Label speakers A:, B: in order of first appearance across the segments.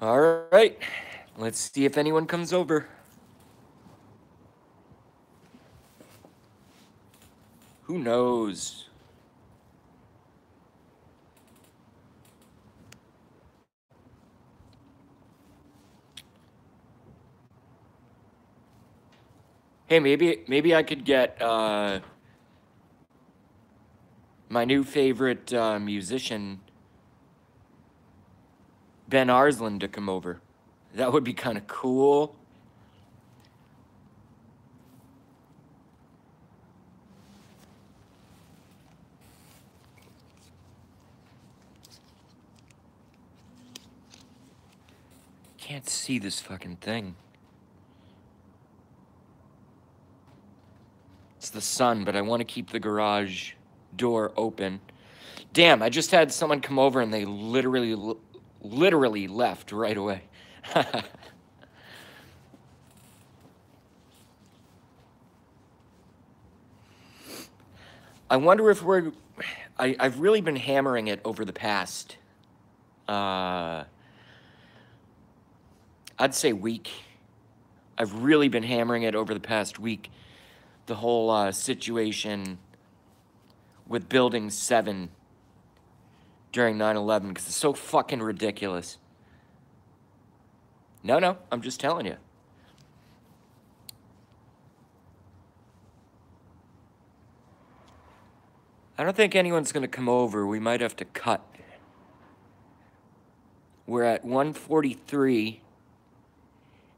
A: All right, let's see if anyone comes over. Who knows? Hey, maybe I could get my new favorite musician, Ben Arslan, to come over. That would be kind of cool. Can't see this fucking thing. It's the sun, but I want to keep the garage door open. Damn, I just had someone come over and they literally left right away. I wonder if I've really been hammering it over the past, I'd say week. I've really been hammering it over the past week. The whole situation with Building 7 during 9/11, because it's so fucking ridiculous. No, I'm just telling you. I don't think anyone's gonna come over. We might have to cut. We're at 1:43,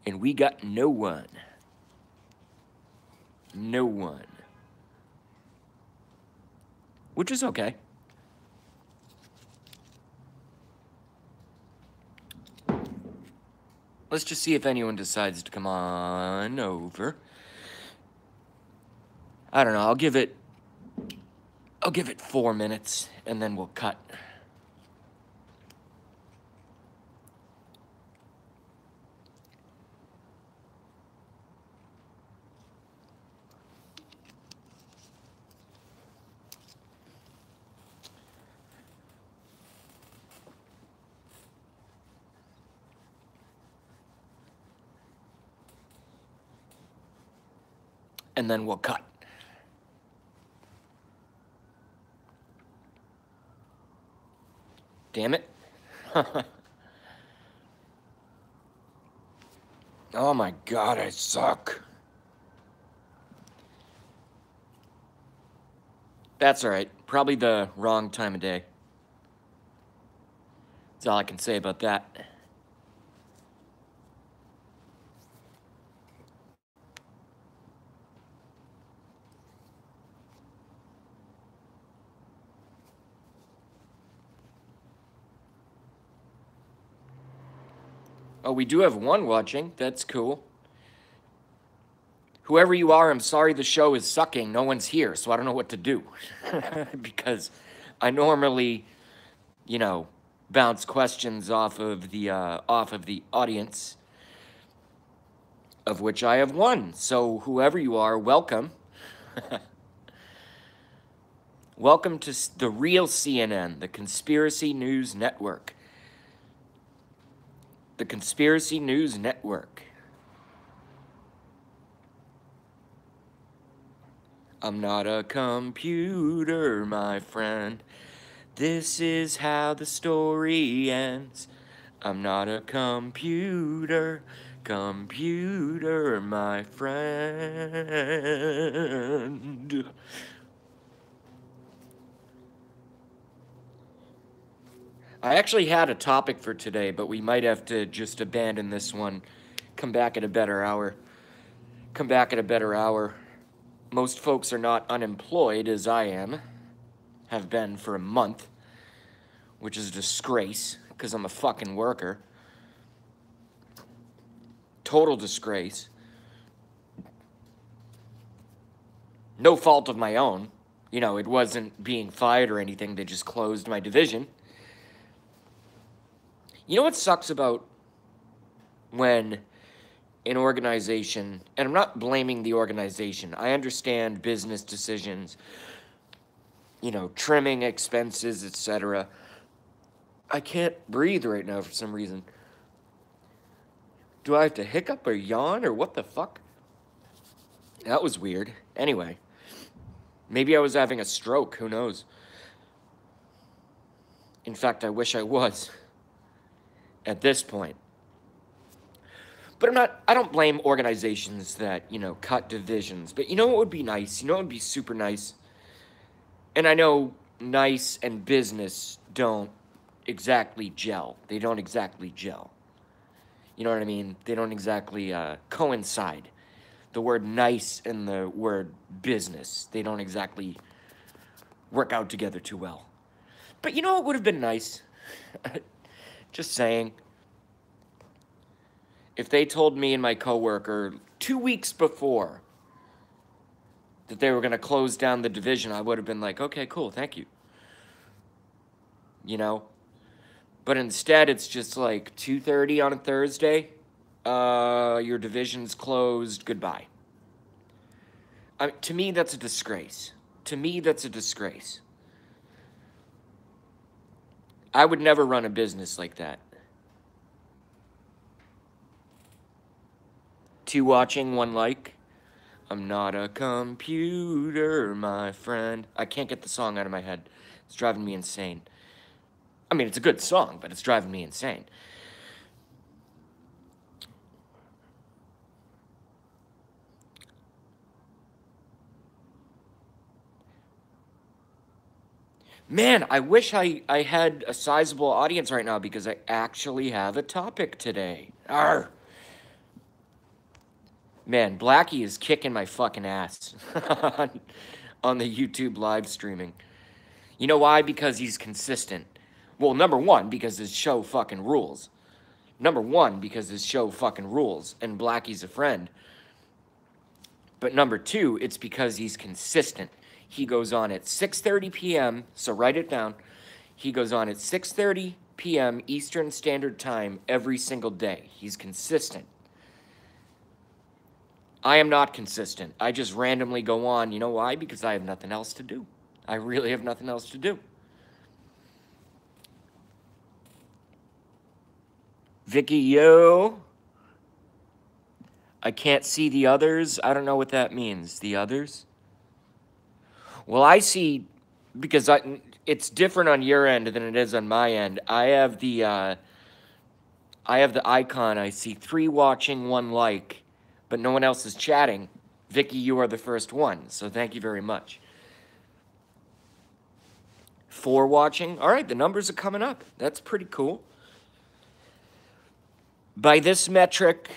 A: and we got no one. No one. Which is okay. Let's just see if anyone decides to come on over. I don't know, I'll give it 4 minutes, and then we'll cut. And then we'll cut. Damn it. Oh my god, I suck. That's alright. Probably the wrong time of day. That's all I can say about that. Oh, we do have one watching. That's cool. Whoever you are, I'm sorry the show is sucking. No one's here, so I don't know what to do. Because I normally, you know, bounce questions off of the audience, of which I have one. So whoever you are, welcome. Welcome to the real CNN, the Conspiracy News Network. The Conspiracy News Network. I'm not a computer, my friend. This is how the story ends. I'm not a computer, my friend. I actually had a topic for today, but we might have to just abandon this one. Come back at a better hour. Come back at a better hour. Most folks are not unemployed, as I am. Have been for a month. Which is a disgrace, because I'm a fucking worker. Total disgrace. No fault of my own. You know, it wasn't being fired or anything. They just closed my division. You know what sucks about when an organization, and I'm not blaming the organization, I understand business decisions, you know, trimming expenses, etc. I can't breathe right now for some reason. Do I have to hiccup or yawn or what the fuck? That was weird. Anyway, maybe I was having a stroke. Who knows? In fact, I wish I was at this point. But I don't blame organizations that, cut divisions. But you know what would be nice? You know what would be super nice? And I know nice and business don't exactly gel. They don't exactly gel. You know what I mean? They don't exactly coincide. The word nice and the word business, they don't exactly work out together too well. But you know what would have been nice? Just saying. If they told me and my coworker 2 weeks before that they were going to close down the division, I would have been like, okay, cool, thank you. You know? But instead, it's just like 2:30 on a Thursday. Your division's closed. Goodbye. To me, that's a disgrace. To me, that's a disgrace. I would never run a business like that. 2 watching, 1 like. I'm not a computer, my friend. I can't get the song out of my head. It's driving me insane. I mean, it's a good song, but it's driving me insane. Man, I wish I had a sizable audience right now because I actually have a topic today. Arr! Man, Blackie is kicking my fucking ass on the YouTube live streaming. You know why? Because he's consistent. Well, number one, because his show fucking rules. Number one, because his show fucking rules, and Blackie's a friend. But number two, it's because he's consistent. He goes on at 6:30 p.m., so write it down. He goes on at 6:30 p.m. Eastern Standard Time every single day. He's consistent. I am not consistent. I just randomly go on. You know why? Because I have nothing else to do. I really have nothing else to do. Vicky, yo. I can't see the others. I don't know what that means. The others? Well, I see, because it's different on your end than it is on my end. I have the icon. I see 3 watching, 1 like, but no one else is chatting. Vicky, you are the first one, so thank you very much. 4 watching. All right, the numbers are coming up. That's pretty cool. By this metric,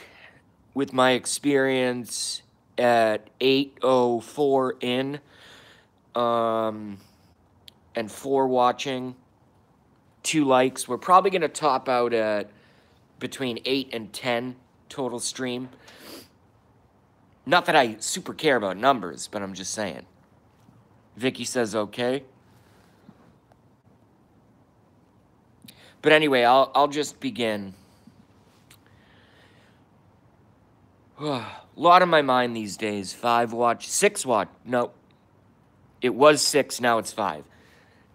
A: with my experience at 8:04 in, and 4 watching, 2 likes, we're probably going to top out at between 8 and 10 total stream. Not that I super care about numbers, but I'm just saying. Vicky says okay. But anyway, I'll just begin. A lot on my mind these days. 6 watch. No. It was 6, now it's 5.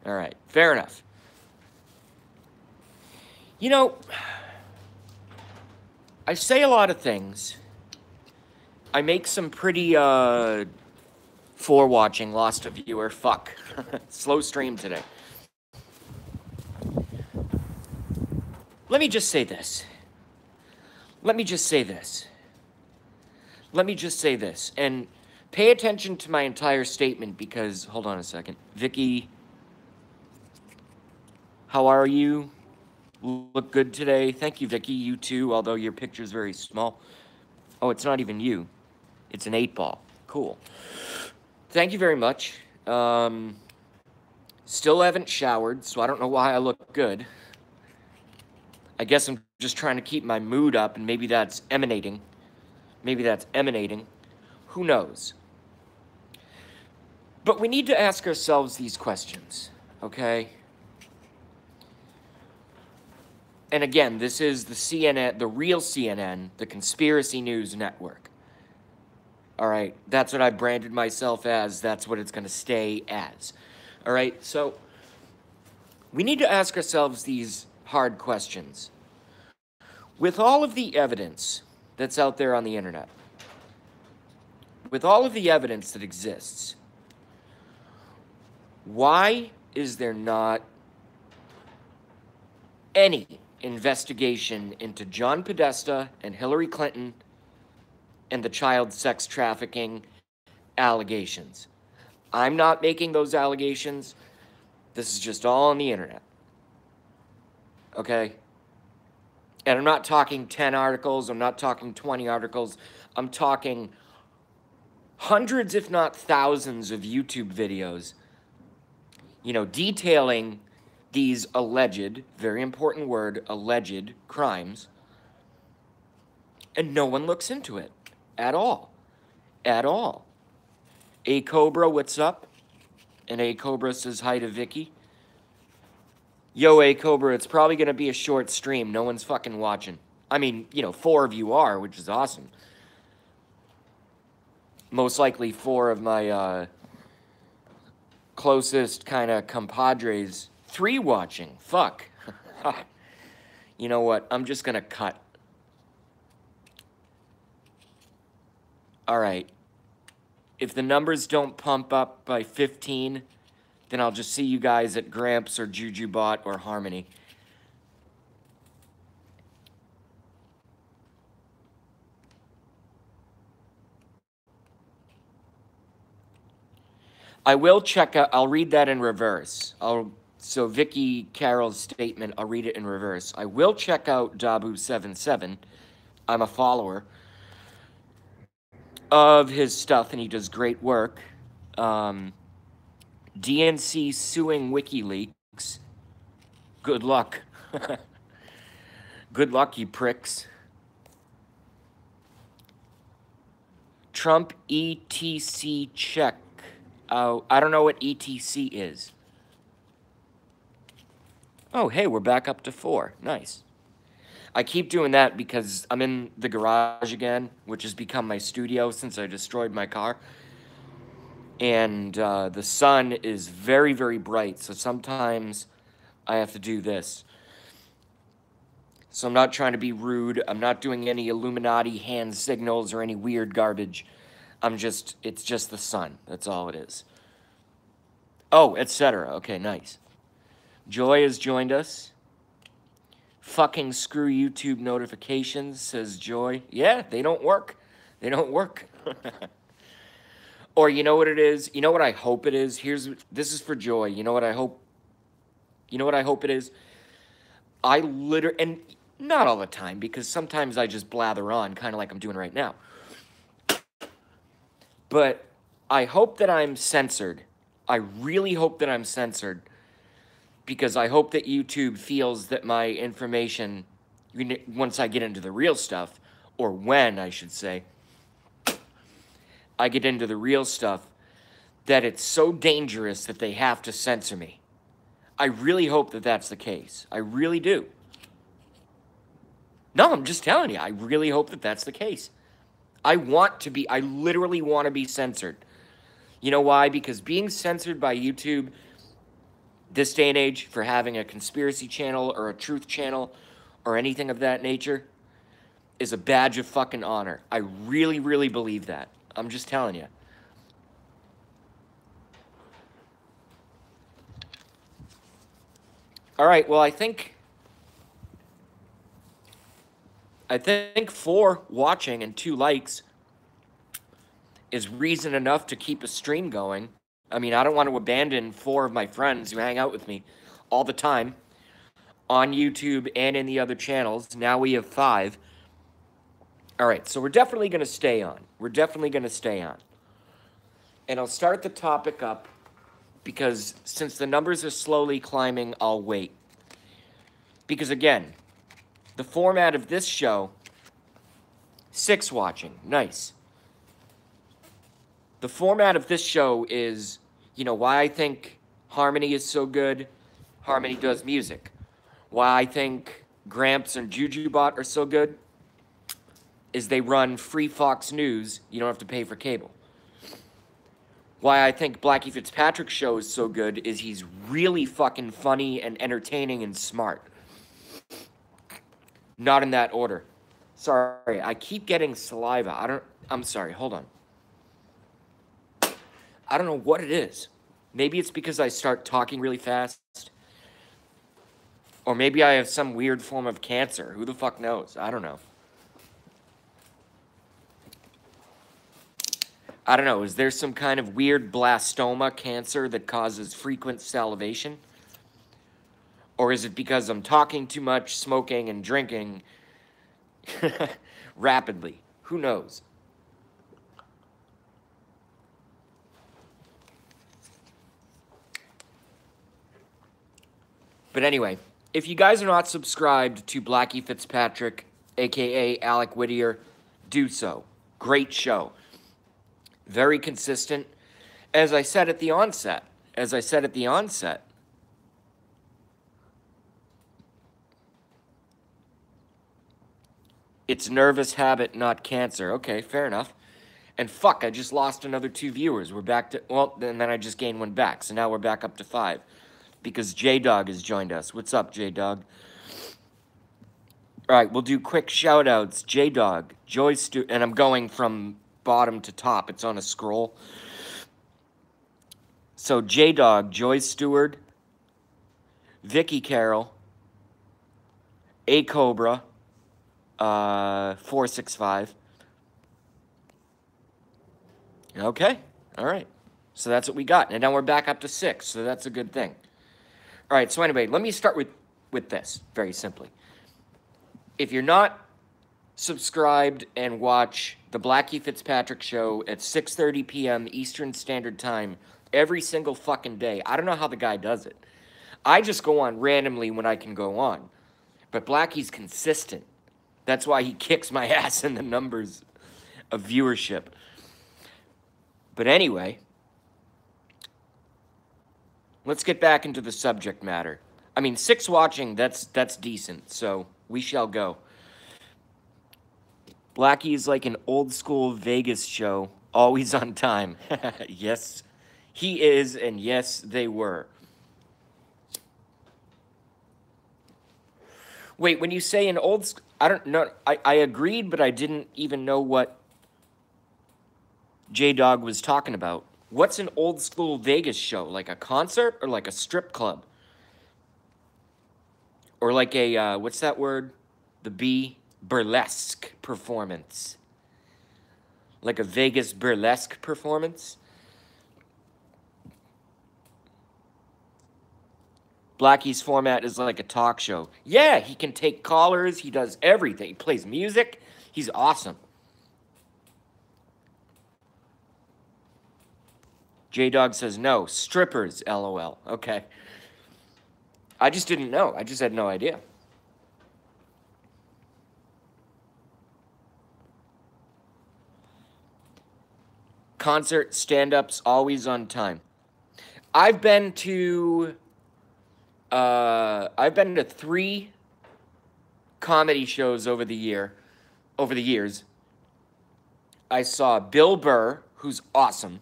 A: All right, fair enough. You know, I say a lot of things. I make some pretty, 4 watching, lost a viewer. Fuck. Slow stream today. Let me just say this. Let me just say this. Let me just say this. And pay attention to my entire statement because, hold on a second. Vicky, how are you? Look good today. Thank you, Vicky. You too, although your picture's very small. Oh, it's not even you. It's an 8-ball. Cool. Thank you very much. Still haven't showered, so I don't know why I look good. I guess I'm just trying to keep my mood up, and maybe that's emanating. Maybe that's emanating. Who knows? But we need to ask ourselves these questions, okay? And again, this is the CNN, the real CNN, the Conspiracy News Network. All right, that's what I branded myself as. That's what it's going to stay as. All right, so we need to ask ourselves these hard questions. With all of the evidence that's out there on the internet, with all of the evidence that exists, why is there not any investigation into John Podesta and Hillary Clinton and the child sex trafficking allegations? I'm not making those allegations. This is just all on the internet. Okay? And I'm not talking 10 articles. I'm not talking 20 articles. I'm talking hundreds, if not thousands, of YouTube videos, detailing these alleged, very important word, alleged crimes. And no one looks into it at all. At all. A Cobra, what's up? And A Cobra says hi to Vicky. Yo, A Cobra, it's probably going to be a short stream. No one's fucking watching. I mean, 4 of you are, which is awesome. Most likely 4 of my closest kind of compadres. 3 watching. Fuck. You know what? I'm just going to cut. All right. If the numbers don't pump up by 15, then I'll just see you guys at Gramps or JujuBot or Harmony. I will check out, I'll read that in reverse. So Vicky Carroll's statement, I'll read it in reverse. I will check out Dabu77. I'm a follower of his stuff, and he does great work. DNC suing WikiLeaks. Good luck. Good luck, you pricks. Trump ETC check. Oh, I don't know what ETC is. Oh, hey, we're back up to 4. Nice. I keep doing that because I'm in the garage again, which has become my studio since I destroyed my car. And the sun is very, very bright, so sometimes I have to do this. So I'm not trying to be rude. I'm not doing any Illuminati hand signals or any weird garbage. It's just the sun. That's all it is. Oh, etc. Okay, nice. Joy has joined us. Fucking screw YouTube notifications, says Joy. Yeah, they don't work. They don't work. Or you know what it is? You know what I hope it is? This is for Joy. You know what I hope? You know what I hope it is? And not all the time, because sometimes I just blather on, kind of like I'm doing right now. But I hope that I'm censored. I really hope that I'm censored, because I hope that YouTube feels that my information, once I get into the real stuff, or when, I should say, I get into the real stuff, that it's so dangerous that they have to censor me. I really hope that that's the case. I really do. No, I'm just telling you, I really hope that that's the case. I literally want to be censored. You know why? Because being censored by YouTube this day and age for having a conspiracy channel or a truth channel or anything of that nature is a badge of fucking honor. I really, really believe that. I'm just telling you. All right, well, I think 4 watching and 2 likes is reason enough to keep a stream going. I mean, I don't want to abandon 4 of my friends who hang out with me all the time on YouTube and in the other channels. Now we have 5. All right, so we're definitely going to stay on. We're definitely going to stay on. And I'll start the topic up because since the numbers are slowly climbing, I'll wait. Because again, the format of this show, 6 watching, nice. The format of this show is, why I think Harmony is so good. Harmony does music. Why I think Gramps and JujuBot are so good is they run free Fox News. You don't have to pay for cable. Why I think Blackie Fitzpatrick's show is so good is he's really fucking funny and entertaining and smart. Not in that order. Sorry, I keep getting saliva. I'm sorry, hold on. I don't know what it is. Maybe it's because I start talking really fast. Or maybe I have some weird form of cancer. Who the fuck knows? I don't know. I don't know. Is there some kind of weird blastoma cancer that causes frequent salivation? Or is it because I'm talking too much, smoking, and drinking rapidly? Who knows? But anyway, if you guys are not subscribed to Blackie Fitzpatrick, aka Alec Whittier, do so. Great show. Very consistent. As I said at the onset, it's nervous habit, not cancer. Okay, fair enough. And fuck, I just lost another 2 viewers. We're back to, well, and then I just gained 1 back. So now we're back up to 5. Because J-Dog has joined us. What's up, J-Dog? All right, we'll do quick shout-outs. J-Dog, Joy Stu, and I'm going from bottom to top. It's on a scroll. So J-Dog, Joy Stewart, Vicky Carroll, A Cobra, 465. Okay, all right. So that's what we got. And now we're back up to 6, so that's a good thing. All right, so anyway, let me start with this, very simply. If you're not subscribed and watch the Blackie Fitzpatrick Show at 6:30 p.m. Eastern Standard Time every single fucking day, I don't know how the guy does it. I just go on randomly when I can go on. But Blackie's consistent. That's why he kicks my ass in the numbers of viewership. But anyway, let's get back into the subject matter. I mean, 6 watching, that's decent, so we shall go. Blackie is like an old school Vegas show, always on time. Yes, he is, and yes, they were. Wait, when you say an old, I don't know, I agreed, but I didn't even know what J-Dog was talking about. What's an old school Vegas show? Like a concert or like a strip club? Or like a, what's that word? The B? Burlesque performance. Like a Vegas burlesque performance? Blackie's format is like a talk show. Yeah, he can take callers. He does everything. He plays music. He's awesome. J-Dog says no. Strippers, LOL. Okay. I just didn't know. I just had no idea. Concert stand-ups always on time. I've been to 3 comedy shows over the years. I saw Bill Burr, who's awesome.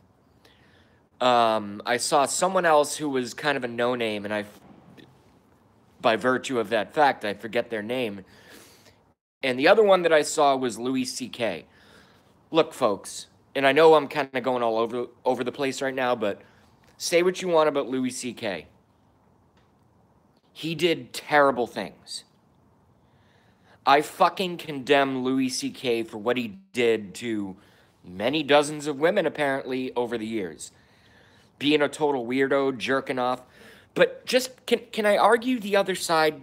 A: I saw someone else who was kind of a no-name, and by virtue of that fact, I forget their name. And the other one that I saw was Louis C.K. Look, folks, and I know I'm kind of going all over the place right now, but say what you want about Louis C.K. He did terrible things. I fucking condemn Louis C.K. for what he did to many dozens of women, apparently, over the years. Being a total weirdo, jerking off. But just, can I argue the other side?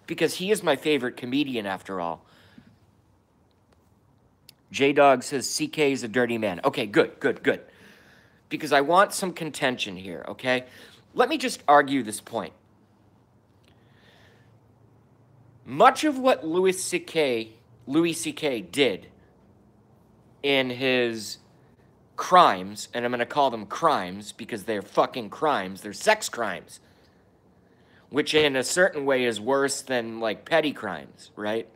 A: Because he is my favorite comedian, after all. J-Dog says CK is a dirty man. Okay, good. Because I want some contention here, okay? Let me just argue this point. Much of what Louis C.K. did in his crimes, and I'm going to call them crimes because they're fucking crimes, they're sex crimes, which in a certain way is worse than, like, petty crimes, right?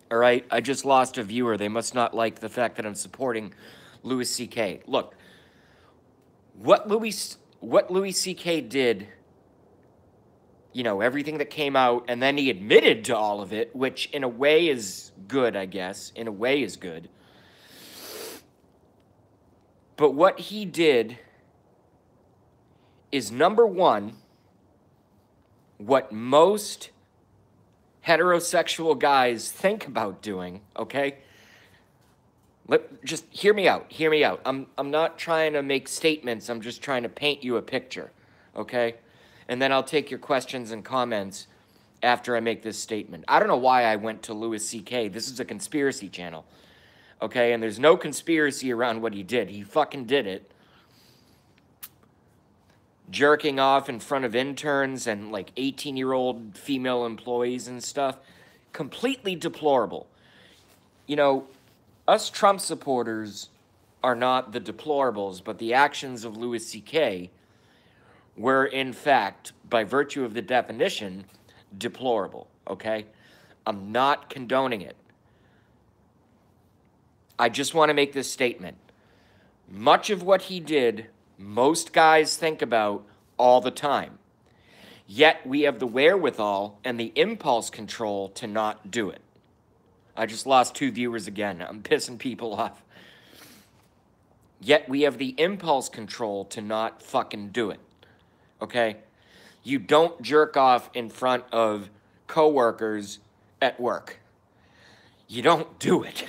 A: All right, I just lost a viewer. They must not like the fact that I'm supporting Louis C.K. Look, what Louis C.K. did you know, everything that came out, and then he admitted to all of it, which in a way is good, I guess. In a way is good. But what he did is, number one, what most heterosexual guys think about doing, okay? Just hear me out. Hear me out. I'm not trying to make statements. I'm just trying to paint you a picture, okay? And then I'll take your questions and comments after I make this statement. I don't know why I went to Louis C.K. This is a conspiracy channel, okay? And there's no conspiracy around what he did. He fucking did it. Jerking off in front of interns and like 18-year-old female employees and stuff. Completely deplorable. You know, us Trump supporters are not the deplorables, but the actions of Louis C.K. were, in fact, by virtue of the definition, deplorable, okay? I'm not condoning it. I just want to make this statement. Much of what he did, most guys think about all the time. Yet we have the wherewithal and the impulse control to not do it. I just lost 2 viewers again. I'm pissing people off. Yet we have the impulse control to not fucking do it. Okay? You don't jerk off in front of coworkers at work. You don't do it.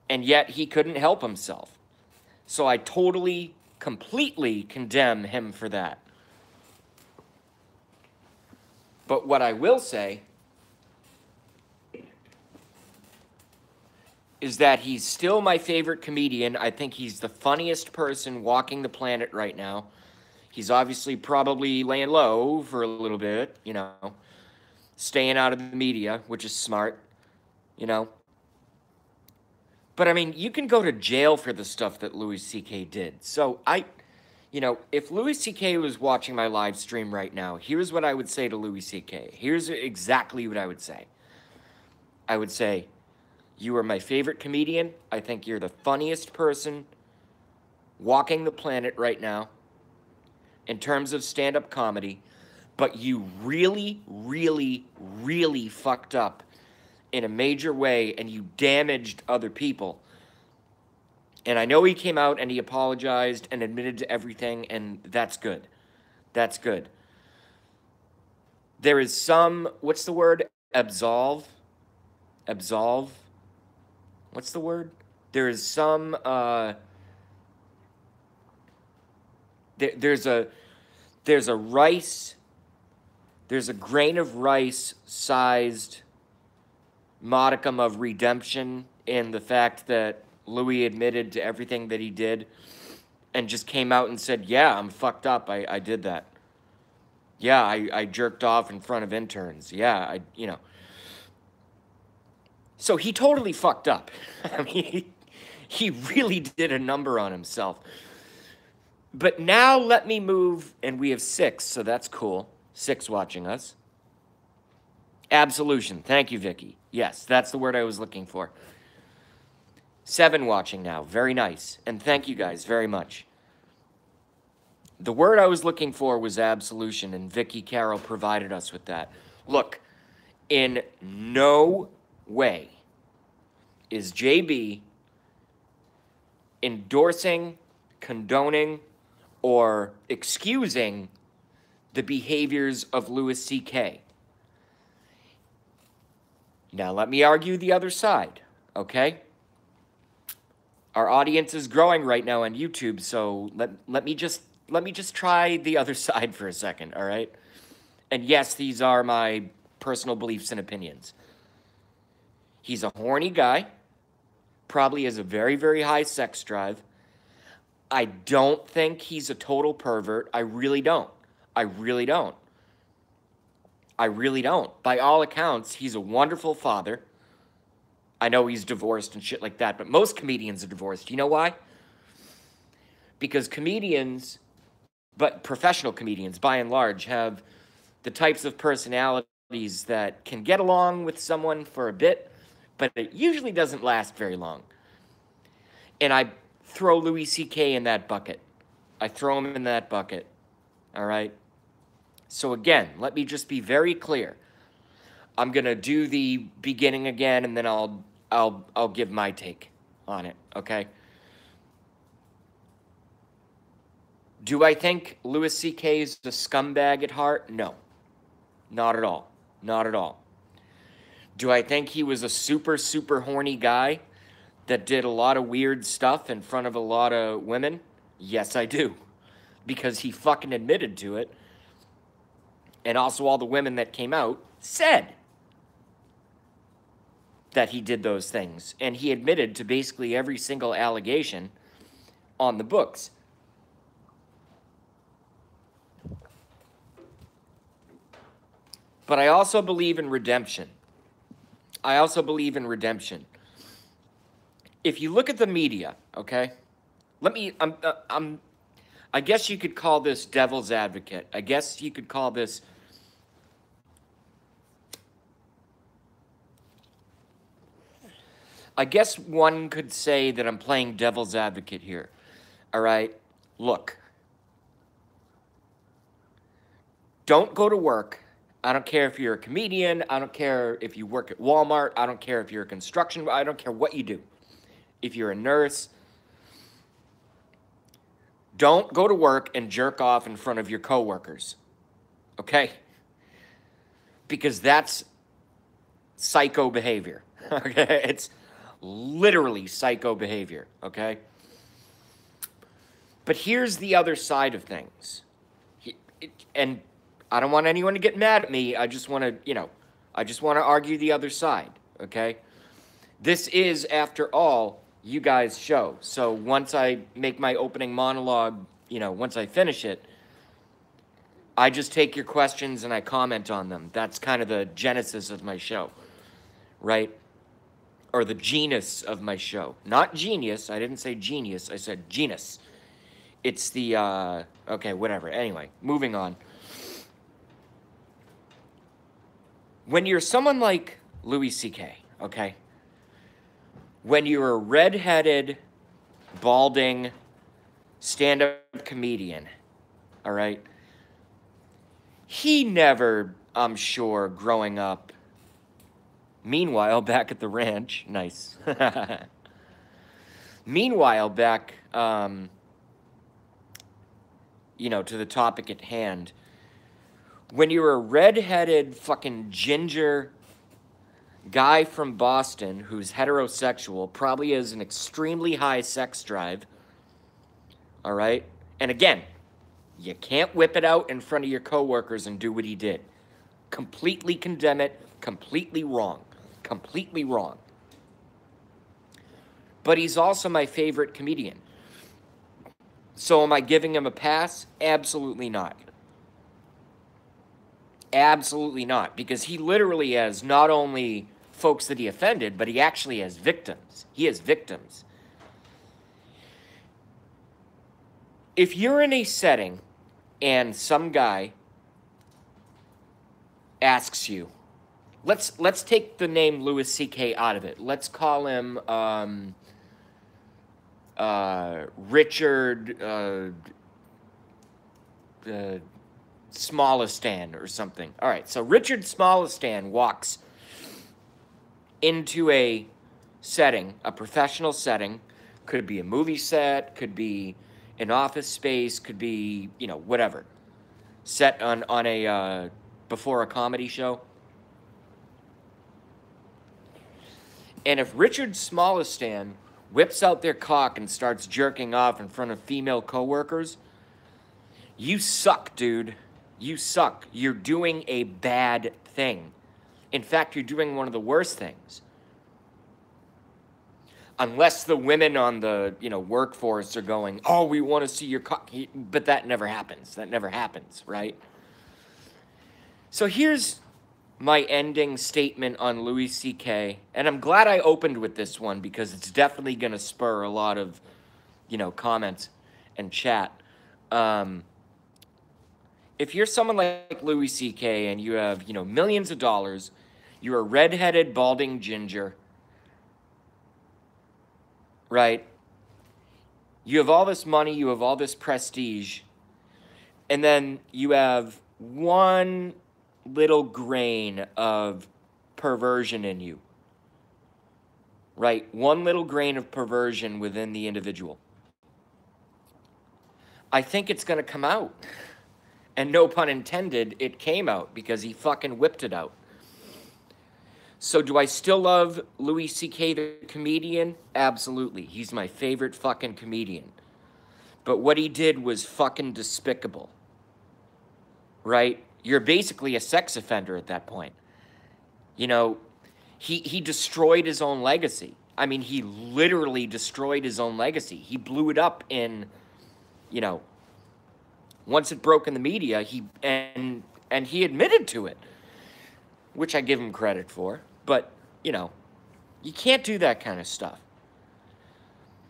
A: And yet he couldn't help himself. So I totally, completely condemn him for that. But what I will say is that he's still my favorite comedian. I think he's the funniest person walking the planet right now. He's obviously probably laying low for a little bit, you know, staying out of the media, which is smart, you know. But, I mean, you can go to jail for the stuff that Louis C.K. did. So, you know, if Louis C.K. was watching my live stream right now, here's what I would say to Louis C.K. Here's exactly what I would say. I would say, you are my favorite comedian. I think you're the funniest person walking the planet right now in terms of stand-up comedy. But you really, really, really fucked up in a major way, and you damaged other people. And I know he came out and he apologized and admitted to everything, and that's good. That's good. There is some, what's the word? Absolve? What's the word? There is some, there's a grain of rice sized modicum of redemption in the fact that Louis admitted to everything that he did and just came out and said, yeah, I'm fucked up. I did that. Yeah, I jerked off in front of interns. Yeah, you know. So he totally fucked up. I mean, he really did a number on himself. But now let me move, and we have 6, so that's cool. 6 watching us. Absolution. Thank you, Vicky. Yes, that's the word I was looking for. 7 watching now. Very nice. And thank you guys very much. The word I was looking for was absolution, and Vicky Carroll provided us with that. Look, in no way is JB endorsing, condoning, or excusing the behaviors of Louis C.K. Now, let me argue the other side, okay? Our audience is growing right now on YouTube, so let me just try the other side for a second, all right? And yes, these are my personal beliefs and opinions. He's a horny guy, probably has a very, very high sex drive. I don't think he's a total pervert. I really don't. I really don't. I really don't. By all accounts, he's a wonderful father. I know he's divorced and shit like that, but most comedians are divorced. You know why? Because comedians, but professional comedians, by and large, have the types of personalities that can get along with someone for a bit, but it usually doesn't last very long. And I throw Louis C.K. in that bucket. I throw him in that bucket, all right? So again, let me just be very clear. I'm gonna do the beginning again, and then I'll give my take on it. Okay. Do I think Louis C.K. is a scumbag at heart? No, not at all. Not at all. Do I think he was a super horny guy that did a lot of weird stuff in front of a lot of women? Yes, I do. Because he fucking admitted to it. And also all the women that came out said that he did those things. And he admitted to basically every single allegation on the books. But I also believe in redemption. If you look at the media, okay? I guess you could call this devil's advocate. I guess you could call this I guess one could say that I'm playing devil's advocate here. All right? Look. Don't go to work. I don't care if you're a comedian. I don't care if you work at Walmart. I don't care if you're a construction. I don't care what you do. If you're a nurse, don't go to work and jerk off in front of your coworkers. Okay? Because that's psycho behavior. Okay? It's literally psycho behavior. Okay? But here's the other side of things. And I don't want anyone to get mad at me. I just want to, I just want to argue the other side, okay? This is, after all, you guys' show. So once I make my opening monologue, once I finish it, I just take your questions and I comment on them. That's kind of the genesis of my show, right? Or the genus of my show. Not genius. I didn't say genius. I said genus. It's the, okay, whatever. Anyway, moving on. When you're someone like Louis C.K., okay? When you're a redheaded, balding, stand-up comedian, all right? He never, I'm sure, growing up. Meanwhile, back at the ranch, nice. Meanwhile, back, to the topic at hand, when you're a redheaded fucking ginger guy from Boston who's heterosexual, probably has an extremely high sex drive, all right? And again, you can't whip it out in front of your coworkers and do what he did. Completely condemn it, completely wrong. Completely wrong. But he's also my favorite comedian. So am I giving him a pass? Absolutely not. Absolutely not. Because he literally has not only folks that he offended, but he actually has victims. He has victims. If you're in a setting and some guy asks you, let's take the name Louis C.K. out of it. Let's call him Richard Smallistan or something. All right, so Richard Smallistan walks into a setting, a professional setting. Could be a movie set, could be an office space, could be, whatever. Set on a, before a comedy show. And if Richard Smallistan whips out their cock and starts jerking off in front of female coworkers, you suck, dude. You suck. You're doing a bad thing. In fact, you're doing one of the worst things. Unless the women on the, workforce are going, oh, we want to see your cock. But that never happens. That never happens, right? So here's my ending statement on Louis C.K. And I'm glad I opened with this one because it's definitely going to spur a lot of, comments and chat. If you're someone like Louis C.K. and you have, millions of dollars, you're a redheaded, balding ginger, right? You have all this money, you have all this prestige, and then you have one little grain of perversion in you, right? One little grain of perversion within the individual, I think it's going to come out. And no pun intended, it came out because he fucking whipped it out. So do I still love Louis C.K. the comedian? Absolutely. He's my favorite fucking comedian. But what he did was fucking despicable. Right? You're basically a sex offender at that point. You know, he destroyed his own legacy. I mean, he literally destroyed his own legacy. He blew it up in, you know, once it broke in the media, and he admitted to it, which I give him credit for. But, you know, you can't do that kind of stuff.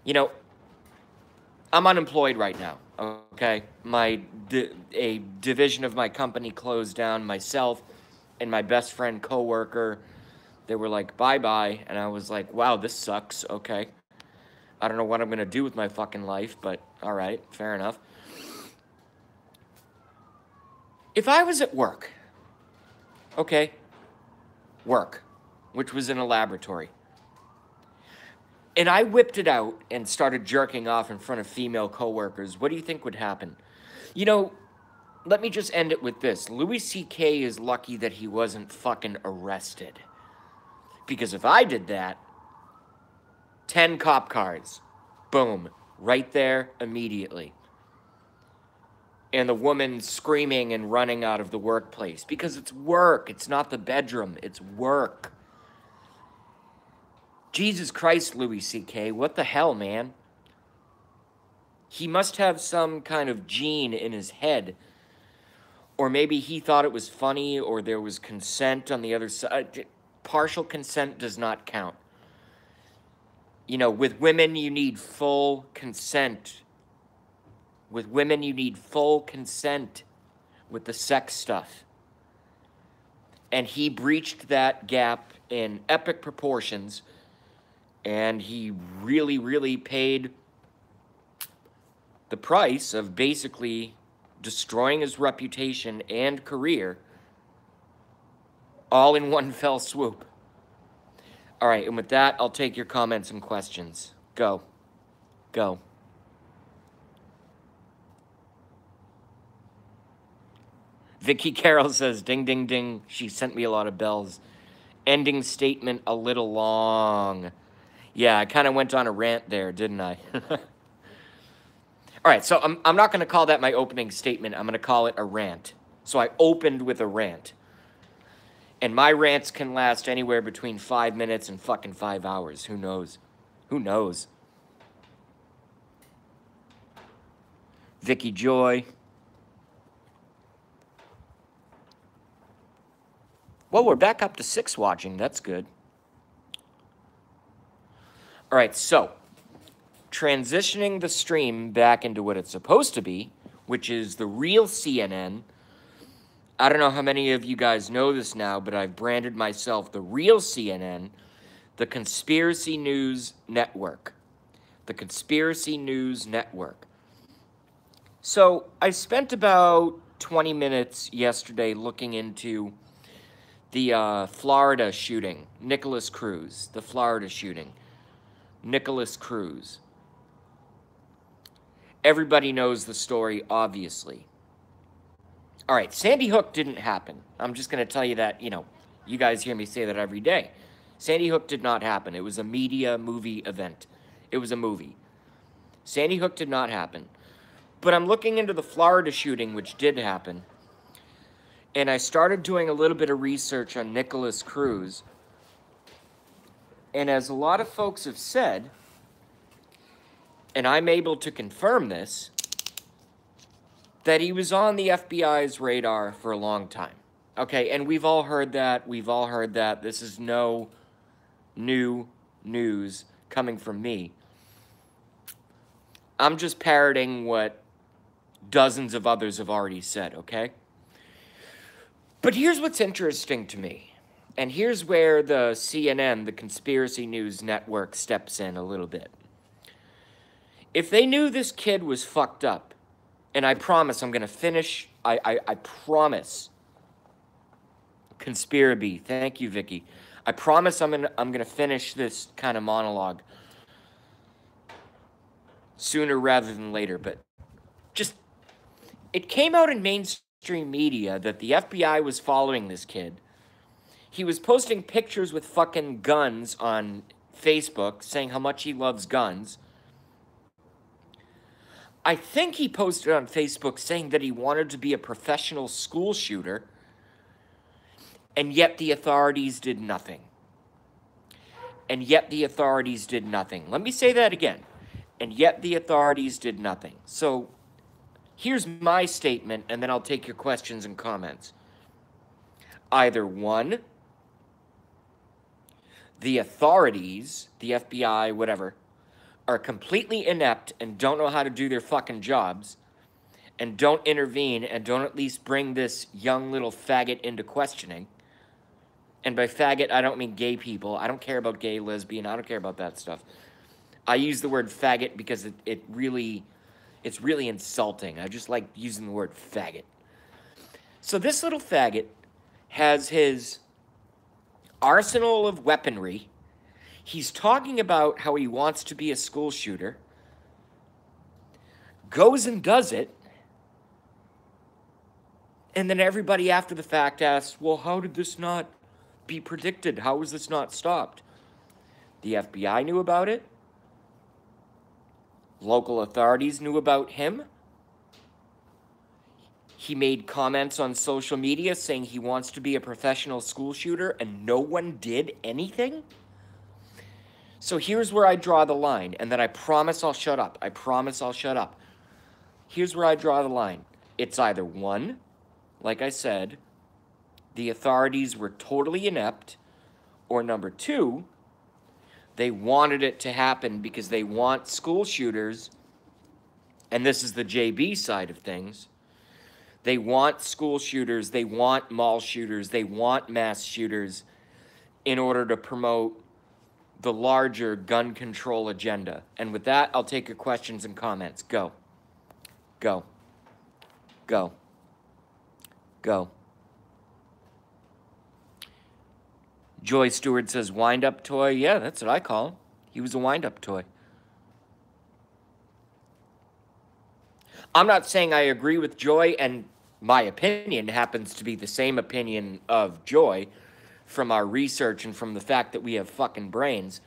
A: You know, I'm unemployed right now, okay? A division of my company closed down. Myself and my best friend coworker, they were like, bye-bye. And I was like, wow, this sucks, okay. I don't know what I'm going to do with my fucking life, but all right, fair enough. If I was at work, okay, work, which was in a laboratory, and I whipped it out and started jerking off in front of female coworkers, what do you think would happen? You know, let me just end it with this. Louis C.K. is lucky that he wasn't fucking arrested. Because if I did that, 10 cop cars, boom, right there immediately. And the woman screaming and running out of the workplace. Because it's work, it's not the bedroom, it's work. Jesus Christ, Louis C.K., what the hell, man? He must have some kind of gene in his head. Or maybe he thought it was funny, or there was consent on the other side. Partial consent does not count. You know, with women, you need full consent. With women, you need full consent with the sex stuff. And he breached that gap in epic proportions. And he really, really paid the price of basically destroying his reputation and career all in one fell swoop. All right, and with that, I'll take your comments and questions. Go. Go. Vicky Carroll says, ding, ding, ding. She sent me a lot of bells. Ending statement a little long. Yeah, I kind of went on a rant there, didn't I? All right, so I'm not going to call that my opening statement. I'm going to call it a rant. So I opened with a rant. And my rants can last anywhere between 5 minutes and fucking 5 hours. Who knows? Who knows? Vicky Joy. Well, we're back up to 6 watching. That's good. All right, so transitioning the stream back into what it's supposed to be, which is the real CNN. I don't know how many of you guys know this now, but I've branded myself the real CNN, the Conspiracy News Network. The Conspiracy News Network. So I spent about 20 minutes yesterday looking into the Florida shooting, Nicholas Cruz, the Florida shooting, Nicholas Cruz. Everybody knows the story, obviously. All right, Sandy Hook didn't happen. I'm just going to tell you that, you know, you guys hear me say that every day. Sandy Hook did not happen. It was a media movie event. It was a movie. Sandy Hook did not happen. But I'm looking into the Florida shooting, which did happen. And I started doing a little bit of research on Nicholas Cruz. And as a lot of folks have said, and I'm able to confirm this, that he was on the FBI's radar for a long time. Okay, and we've all heard that. We've all heard that. This is no new news coming from me. I'm just parroting what dozens of others have already said, okay? But here's what's interesting to me. And here's where the CNN, the Conspiracy News Network, steps in a little bit. If they knew this kid was fucked up, and I promise I'm going to finish I promise. Conspiracy. Thank you, Vicky. I promise I'm gonna finish this kind of monologue sooner rather than later, but just it came out in mainstream media that the FBI was following this kid. He was posting pictures with fucking guns on Facebook saying how much he loves guns. I think he posted on Facebook saying that he wanted to be a professional school shooter, and yet the authorities did nothing. And yet the authorities did nothing. Let me say that again. And yet the authorities did nothing. So here's my statement, and then I'll take your questions and comments. Either one, the authorities, the FBI, whatever, are completely inept and don't know how to do their fucking jobs and don't intervene and don't at least bring this young little faggot into questioning. And by faggot, I don't mean gay people. I don't care about gay, lesbian. I don't care about that stuff. I use the word faggot because it's really insulting. I just like using the word faggot. So this little faggot has his arsenal of weaponry. He's talking about how he wants to be a school shooter. Goes and does it. And then everybody after the fact asks, well, how did this not be predicted? How was this not stopped? The FBI knew about it. Local authorities knew about him. He made comments on social media saying he wants to be a professional school shooter, and no one did anything? So here's where I draw the line, and then I promise I'll shut up. I promise I'll shut up. Here's where I draw the line. It's either one, like I said, the authorities were totally inept, or number two, they wanted it to happen because they want school shooters, and this is the JB side of things. They want school shooters, they want mall shooters, they want mass shooters in order to promote the larger gun control agenda. And with that, I'll take your questions and comments. Go. Go. Go. Go. Joy Stewart says, wind-up toy. Yeah, that's what I call him. He was a wind-up toy. I'm not saying I agree with Joy, and my opinion happens to be the same opinion of Joy from our research and from the fact that we have fucking brains.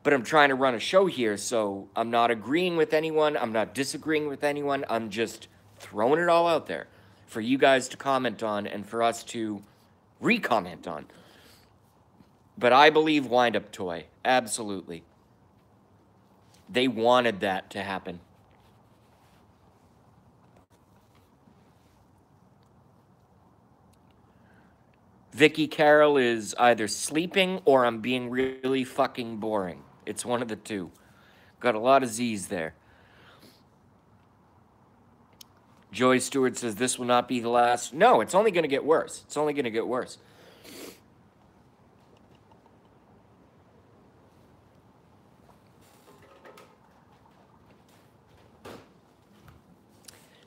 A: But I'm trying to run a show here, so I'm not agreeing with anyone. I'm not disagreeing with anyone. I'm just throwing it all out there for you guys to comment on and for us to re-comment on. But I believe wind-up toy. Absolutely. They wanted that to happen. Vicky Carroll is either sleeping or I'm being really fucking boring. It's one of the two. Got a lot of Z's there. Joy Stewart says this will not be the last. No, it's only going to get worse. It's only going to get worse.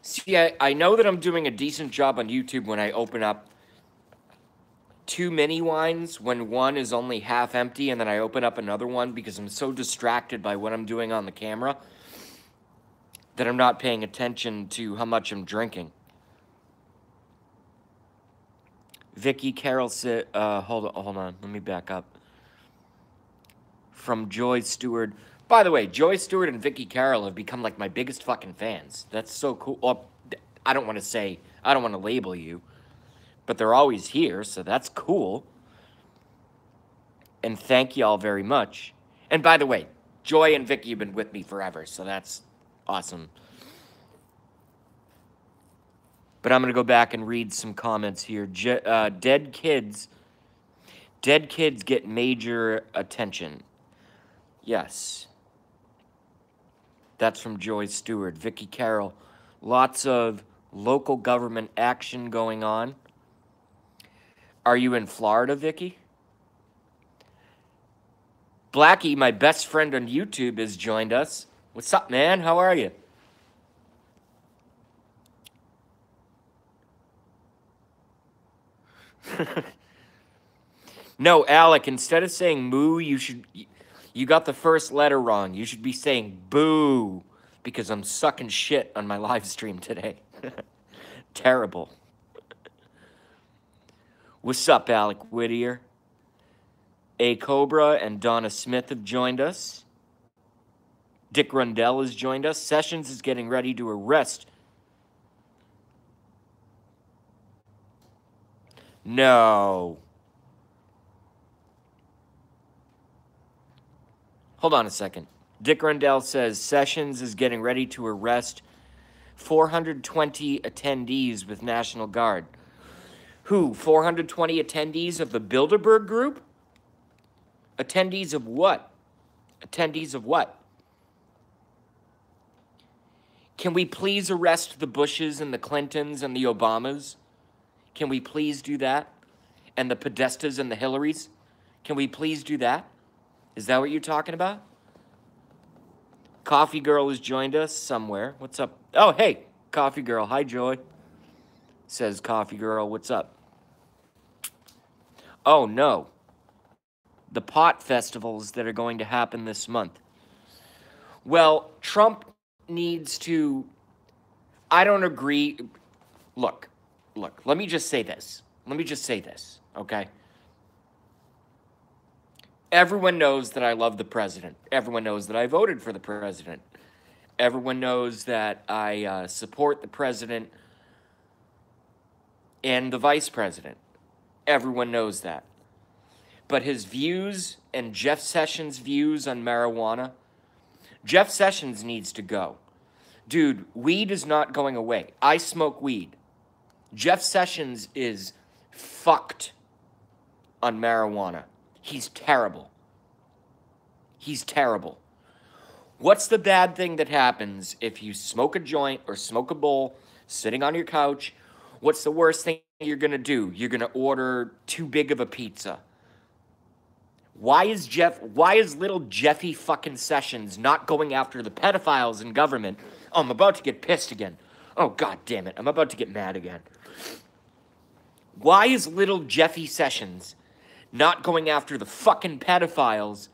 A: See, I know that I'm doing a decent job on YouTube when I open up two mini wines when one is only half empty and then I open up another one because I'm so distracted by what I'm doing on the camera that I'm not paying attention to how much I'm drinking. Vicky Carroll said, hold on, let me back up. From Joy Stewart. By the way, Joy Stewart and Vicky Carroll have become like my biggest fucking fans. That's so cool. Well, I don't want to label you, but they're always here, so that's cool. And thank y'all very much. And by the way, Joy and Vicky have been with me forever, so that's awesome. But I'm going to go back and read some comments here. Dead kids get major attention. Yes. That's from Joy Stewart. Vicky Carroll. Lots of local government action going on. Are you in Florida, Vicky? Blackie, my best friend on YouTube, has joined us. What's up, man? How are you? No, Alec, instead of saying moo, you got the first letter wrong. You should be saying boo, because I'm sucking shit on my live stream today. Terrible. What's up, Alec Whittier? A Cobra and Donna Smith have joined us. Dick Rundell has joined us. Sessions is getting ready to arrest. No. Hold on a second. Dick Rundell says Sessions is getting ready to arrest 420 attendees with National Guard. Who? 420 attendees of the Bilderberg Group? Attendees of what? Attendees of what? Can we please arrest the Bushes and the Clintons and the Obamas? Can we please do that? And the Podestas and the Hillarys? Can we please do that? Is that what you're talking about? Coffee Girl has joined us somewhere. What's up? Oh, hey, Coffee Girl. Hi, Joy. Says Coffee Girl. What's up? Oh, no. The pot festivals that are going to happen this month. Well, Trump needs to... I don't agree. Look, let me just say this. Okay? Everyone knows that I love the president. Everyone knows that I voted for the president. Everyone knows that I support the president and the vice president. Everyone knows that. But his views and Jeff Sessions' views on marijuana, Jeff Sessions needs to go. Dude, weed is not going away. I smoke weed. Jeff Sessions is fucked on marijuana. He's terrible. He's terrible. What's the bad thing that happens if you smoke a joint or smoke a bowl sitting on your couch? What's the worst thing you're going to do? You're going to order too big of a pizza. Why is little Jeffy fucking Sessions not going after the pedophiles in government? Oh, I'm about to get pissed again. Oh, God damn it. I'm about to get mad again. Why is little Jeffy Sessions not going after the fucking pedophiles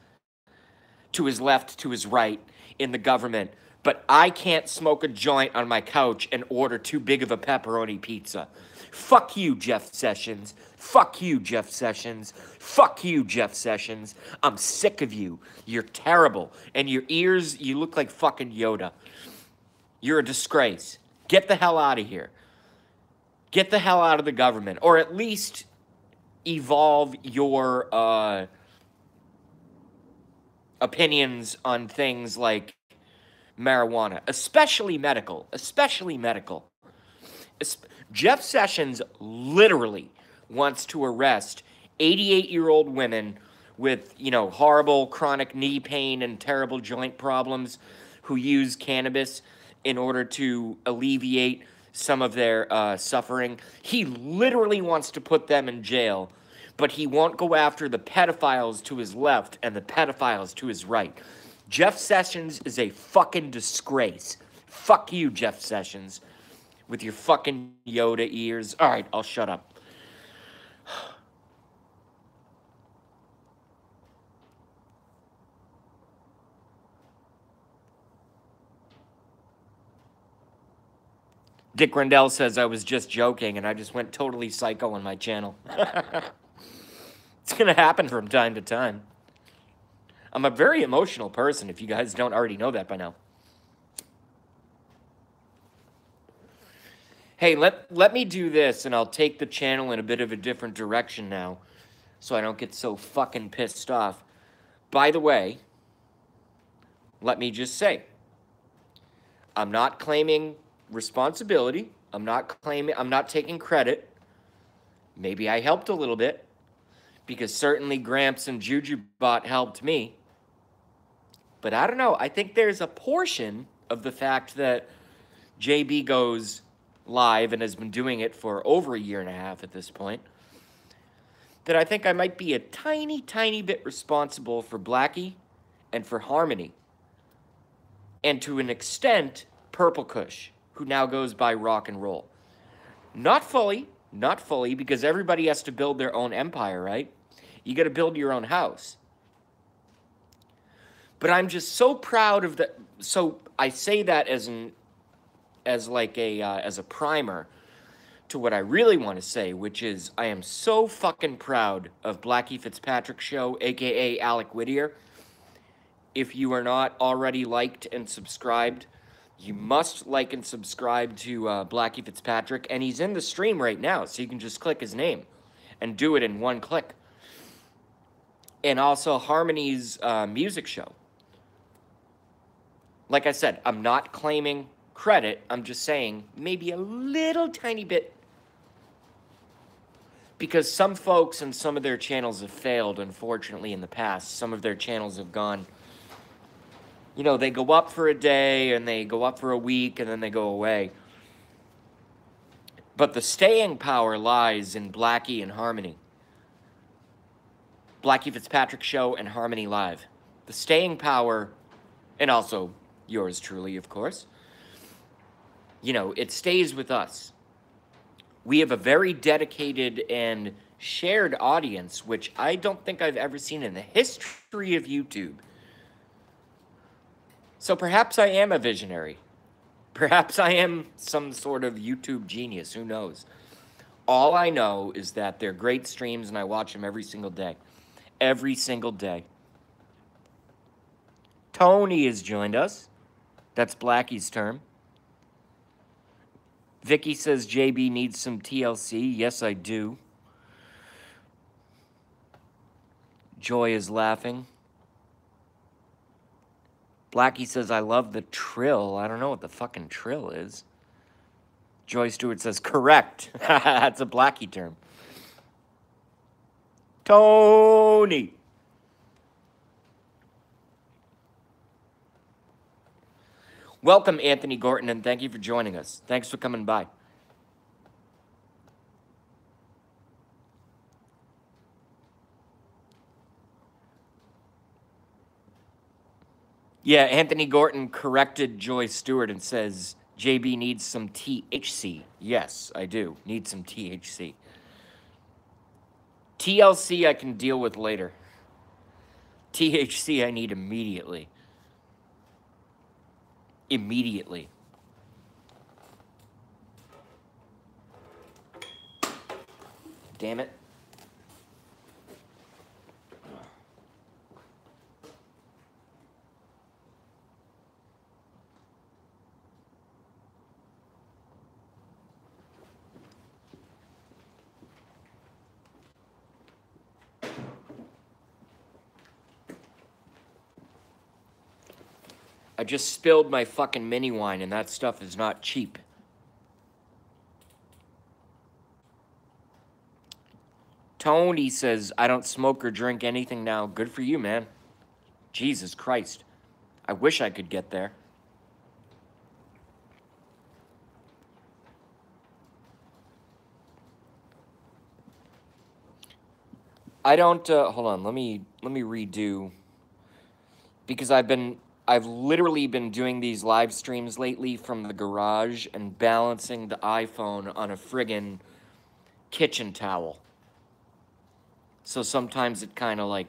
A: to his left, to his right in the government, but I can't smoke a joint on my couch and order too big of a pepperoni pizza? Fuck you, Jeff Sessions. Fuck you, Jeff Sessions. Fuck you, Jeff Sessions. I'm sick of you. You're terrible. And your ears, you look like fucking Yoda. You're a disgrace. Get the hell out of here. Get the hell out of the government. Or at least evolve your opinions on things like marijuana, especially medical. Jeff Sessions literally wants to arrest 88-year-old women with, horrible chronic knee pain and terrible joint problems who use cannabis in order to alleviate some of their suffering. He literally wants to put them in jail, but he won't go after the pedophiles to his left and the pedophiles to his right. Jeff Sessions is a fucking disgrace. Fuck you, Jeff Sessions, with your fucking Yoda ears. All right, I'll shut up. Dick Rendell says I was just joking and I just went totally psycho on my channel. It's going to happen from time to time. I'm a very emotional person, if you guys don't already know that by now. Hey, let me do this, and I'll take the channel in a bit of a different direction now, so I don't get so fucking pissed off. By the way, let me just say, I'm not claiming responsibility. I'm not taking credit. Maybe I helped a little bit, because certainly Gramps and JujuBot helped me. But I don't know. I think there's a portion of the fact that JB goes live and has been doing it for over a year and a half at this point, that I think I might be a tiny, tiny bit responsible for Blackie and for Harmony. And to an extent, Purple Kush, who now goes by Rock and Roll. Not fully, Not fully, because everybody has to build their own empire, right? You got to build your own house. But I'm just so proud of the. So I say that as a primer to what I really want to say, which is I am so fucking proud of Blackie Fitzpatrick's show, aka Alec Whittier. If you are not already liked and subscribed, you must like and subscribe to Blackie Fitzpatrick, and he's in the stream right now, so you can just click his name and do it in one click. And also Harmony's music show. Like I said, I'm not claiming credit. I'm just saying maybe a little tiny bit. Because some folks and some of their channels have failed, unfortunately, in the past. Some of their channels have gone, you know, they go up for a day and they go up for a week and then they go away. But the staying power lies in Blackie and Harmony. Blackie Fitzpatrick Show and Harmony Live. The staying power, and also yours truly, of course, you know, it stays with us. We have a very dedicated and shared audience, which I don't think I've ever seen in the history of YouTube. So perhaps I am a visionary. Perhaps I am some sort of YouTube genius. Who knows? All I know is that they're great streams and I watch them every single day. Every single day. Tony has joined us. That's Blackie's term. Vicky says JB needs some TLC. Yes, I do. Joy is laughing. Blackie says, I love the trill. I don't know what the fucking trill is. Joy Stewart says, correct. That's a Blackie term. Tony. Welcome, Anthony Gorton, and thank you for joining us. Thanks for coming by. Yeah, Anthony Gorton corrected Joy Stewart and says, JB needs some THC. Yes, I do. Need some THC. TLC I can deal with later. THC I need immediately. Immediately. Damn it. I just spilled my fucking mini wine, and that stuff is not cheap. Tony says, I don't smoke or drink anything now. Good for you, man. Jesus Christ. I wish I could get there. I don't, hold on, let me redo. Because I've literally been doing these live streams lately from the garage and balancing the iPhone on a friggin' kitchen towel. So sometimes it kind of like,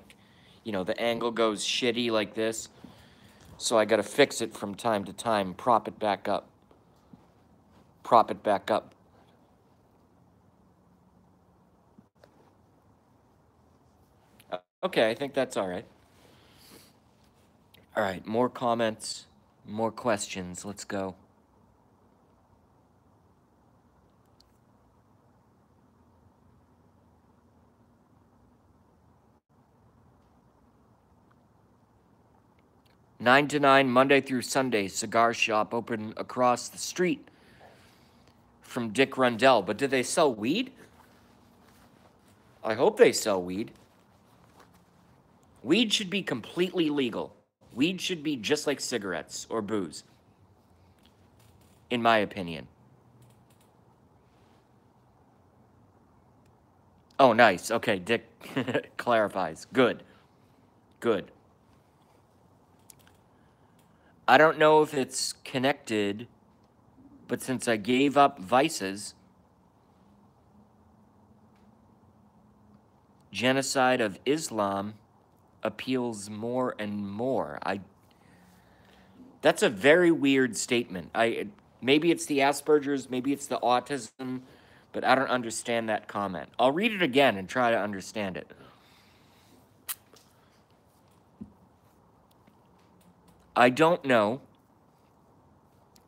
A: you know, the angle goes shitty like this. So I gotta fix it from time to time, prop it back up. Prop it back up. Okay, I think that's all right. All right, more comments, more questions. Let's go. Nine to 9, Monday through Sunday, cigar shop open across the street from Dick Rundell. But do they sell weed? I hope they sell weed. Weed should be completely legal. Weed should be just like cigarettes or booze, in my opinion. Oh, nice. Okay, Dick clarifies. Good. Good. I don't know if it's connected, but since I gave up vices, genocide of Islam appeals more and more. That's a very weird statement. Maybe it's the Asperger's, maybe it's the autism, but I don't understand that comment. I'll read it again and try to understand it. I don't know.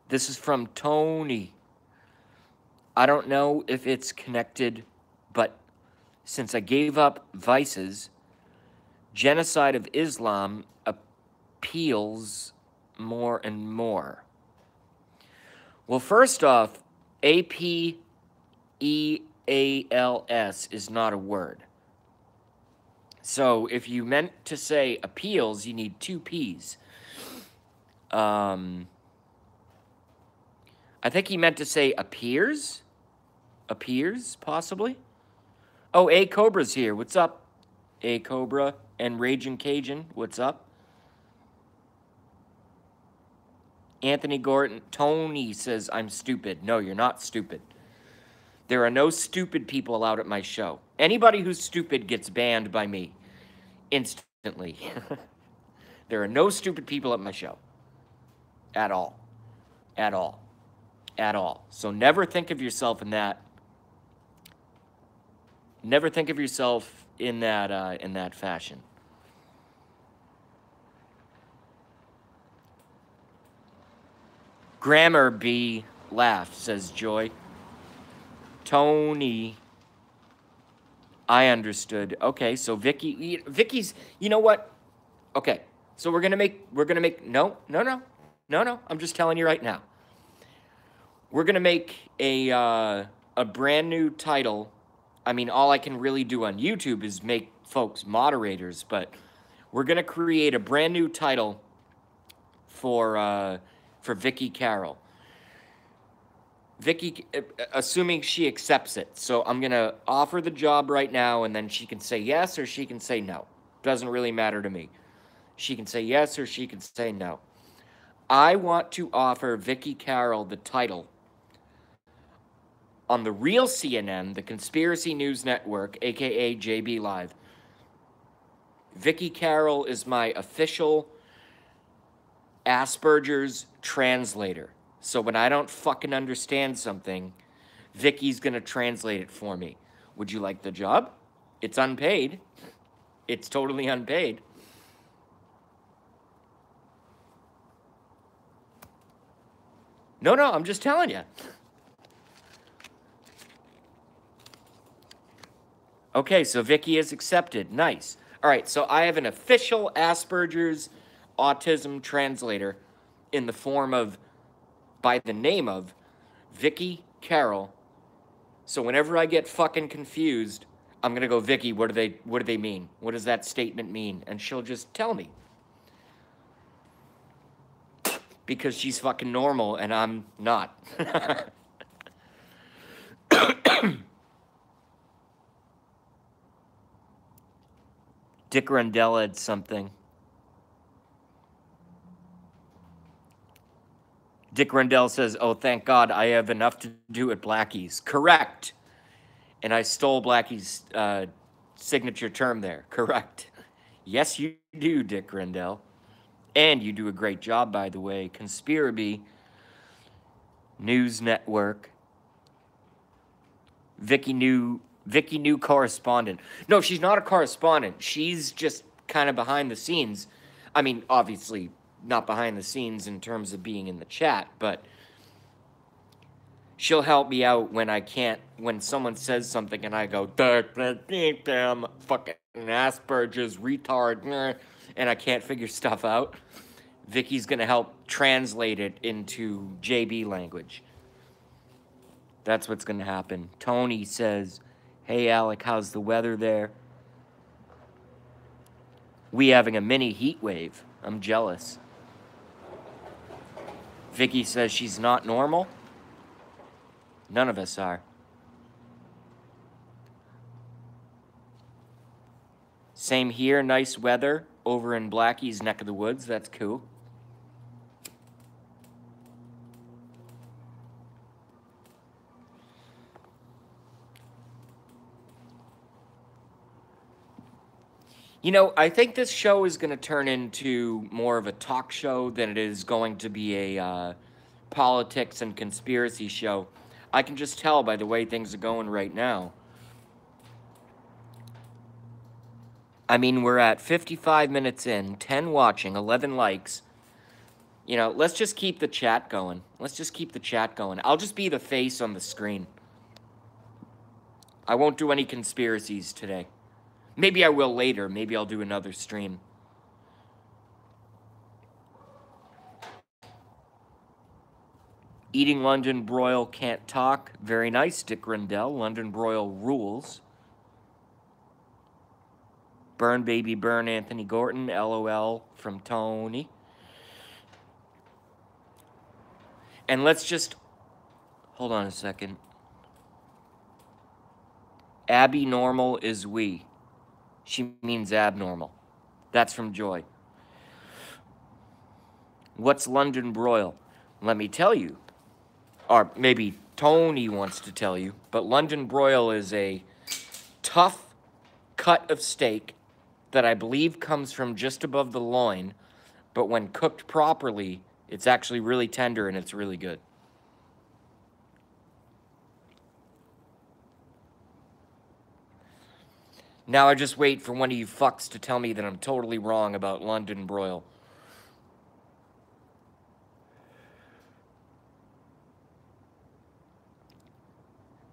A: This is from Tony. I don't know if it's connected, but since I gave up vices, genocide of Islam appeals more and more. Well, first off, APEALS is not a word. So if you meant to say appeals, you need two P's. I think he meant to say appears? Appears, possibly? Oh, A Cobra's here. What's up, A Cobra? And Raging Cajun, what's up? Anthony Gordon, Tony says, I'm stupid. No, you're not stupid. There are no stupid people out at my show. Anybody who's stupid gets banned by me instantly. There are no stupid people at my show. At all. At all. At all. So never think of yourself in that. Never think of yourself in that fashion. Grammar B laugh, says Joy. Tony, I understood. Okay, so Vicky's, you know what? Okay, so we're gonna make, no, I'm just telling you right now. We're gonna make a brand new title. I mean, all I can really do on YouTube is make folks moderators, but we're gonna create a brand new title for Vicky Carroll. Vicky, assuming she accepts it. So I'm gonna offer the job right now, and then she can say yes or she can say no. Doesn't really matter to me. She can say yes or she can say no. I want to offer Vicky Carroll the title on the real CNN, the Conspiracy News Network, aka JB Live. Vicky Carroll is my official Asperger's translator. So when I don't fucking understand something, Vicky's gonna translate it for me. Would you like the job? It's unpaid. It's totally unpaid. No, I'm just telling you. Okay, so Vicky is accepted. Nice. All right, so I have an official Asperger's autism translator in the form of, by the name of, Vicky Carroll. So whenever I get fucking confused, I'm gonna go, Vicky, what do they mean? What does that statement mean? And she'll just tell me. Because she's fucking normal and I'm not. Dick Rundell had something. Dick Rundell says, oh, thank God I have enough to do at Blackie's. Correct. And I stole Blackie's signature term there. Correct. Yes, you do, Dick Rundell. And you do a great job, by the way. Conspiracy News Network. Vicky new correspondent. No, she's not a correspondent. She's just kind of behind the scenes. I mean, obviously not behind the scenes in terms of being in the chat, but she'll help me out when I can't, when someone says something and I go, damn, fucking Asperger's, retard, and I can't figure stuff out. Vicky's gonna help translate it into JB language. That's what's gonna happen. Tony says, hey Alec, how's the weather there? We having a mini heat wave. I'm jealous. Vicky says she's not normal. None of us are. Same here, nice weather over in Blackie's neck of the woods. That's cool. You know, I think this show is going to turn into more of a talk show than it is going to be a politics and conspiracy show. I can just tell by the way things are going right now. I mean, we're at 55 minutes in, 10 watching, 11 likes. You know, let's just keep the chat going. Let's just keep the chat going. I'll just be the face on the screen. I won't do any conspiracies today. Maybe I will later. Maybe I'll do another stream. Eating London broil, can't talk. Very nice, Dick Rundell. London broil rules. Burn, baby, burn, Anthony Gorton. LOL from Tony. And let's just... Hold on a second. Abby normal is we. She means abnormal. That's from Joy. What's London broil? Let me tell you. Or maybe Tony wants to tell you. But London broil is a tough cut of steak that I believe comes from just above the loin. But when cooked properly, it's actually really tender and it's really good. Now I just wait for one of you fucks to tell me that I'm totally wrong about London broil.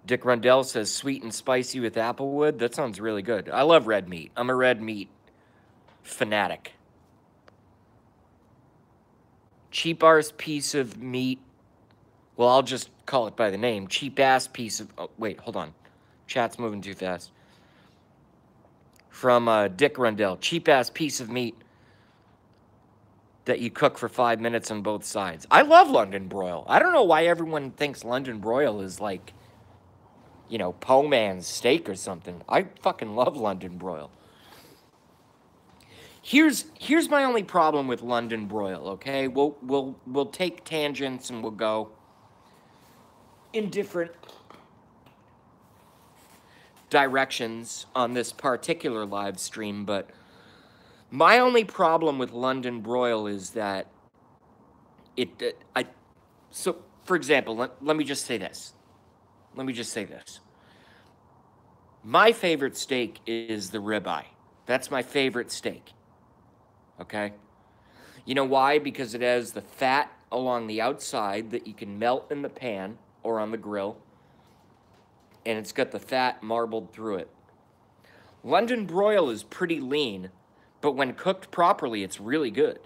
A: Dick Rundell says sweet and spicy with applewood. That sounds really good. I love red meat. I'm a red meat fanatic. Cheap ass piece of meat. Well, I'll just call it by the name. Cheap ass piece of... Oh, wait, hold on. Chat's moving too fast. From Dick Rundell. Cheap ass piece of meat that you cook for 5 minutes on both sides. I love London broil. I don't know why everyone thinks London broil is like, you know, po man's steak or something. I fucking love London broil. Here's my only problem with London broil, okay? We'll take tangents and we'll go in different directions on this particular live stream, but my only problem with London broil is that so for example, let me just say this. My favorite steak is the ribeye. That's my favorite steak. Okay? You know why? Because it has the fat along the outside that you can melt in the pan or on the grill. And it's got the fat marbled through it. London broil is pretty lean, but when cooked properly, it's really good.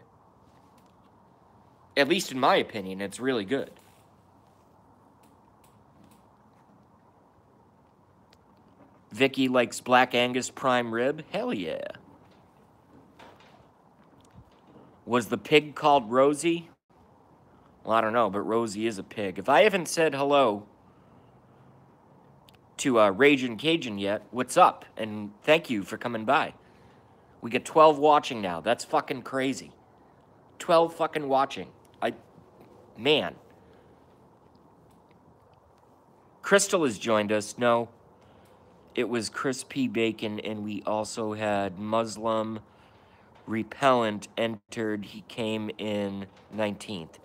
A: At least in my opinion, it's really good. Vicky likes Black Angus prime rib. Hell yeah. Was the pig called Rosie? Well, I don't know, but Rosie is a pig. If I haven't said hello to Ragin' Cajun yet, what's up? And thank you for coming by. We get 12 watching now. That's fucking crazy. 12 fucking watching. Man. Crystal has joined us. No, it was crispy bacon, and we also had Muslim repellent entered. He came in 19th.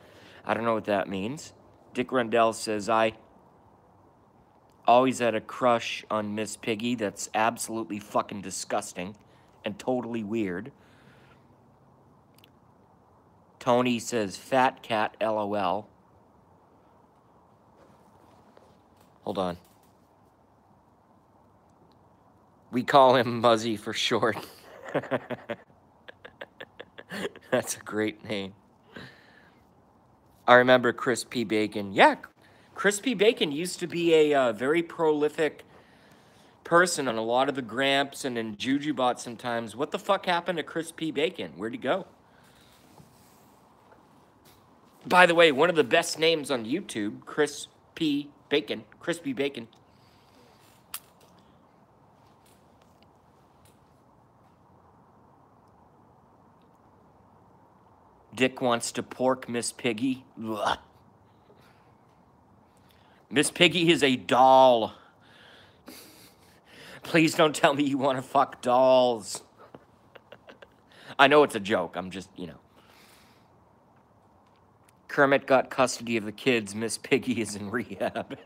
A: I don't know what that means. Dick Rundell says, I always had a crush on Miss Piggy. That's absolutely fucking disgusting and totally weird. Tony says, fat cat, LOL. Hold on. We call him Muzzy for short. That's a great name. I remember Crispy Bacon. Yeah, Crispy Bacon used to be a very prolific person on a lot of the Gramps and in Jujubot sometimes. What the fuck happened to Crispy Bacon? Where'd he go? By the way, one of the best names on YouTube, Crispy Bacon. Crispy Bacon. Dick wants to pork Miss Piggy. Ugh. Miss Piggy is a doll. Please don't tell me you want to fuck dolls. I know it's a joke. I'm just, you know. Kermit got custody of the kids. Miss Piggy is in rehab.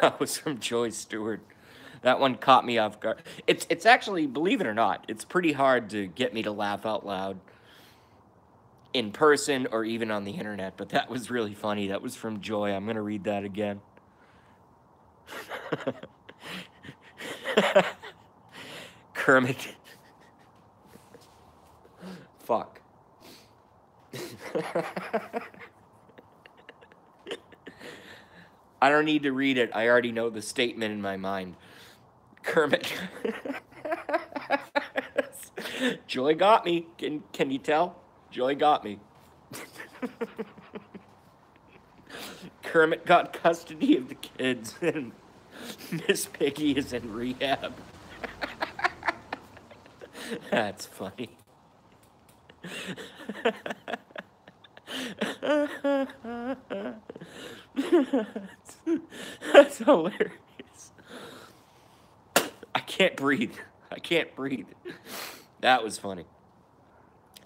A: That was from Joy Stewart. That one caught me off guard. It's actually, believe it or not, it's pretty hard to get me to laugh out loud in person or even on the internet, but that was really funny. That was from Joy. I'm going to read that again. Kermit. Fuck. I don't need to read it. I already know the statement in my mind. Kermit. Joy got me. Can you tell? Joy got me. Kermit got custody of the kids, and Miss Piggy is in rehab. That's funny. That's hilarious. I can't breathe. I can't breathe. That was funny.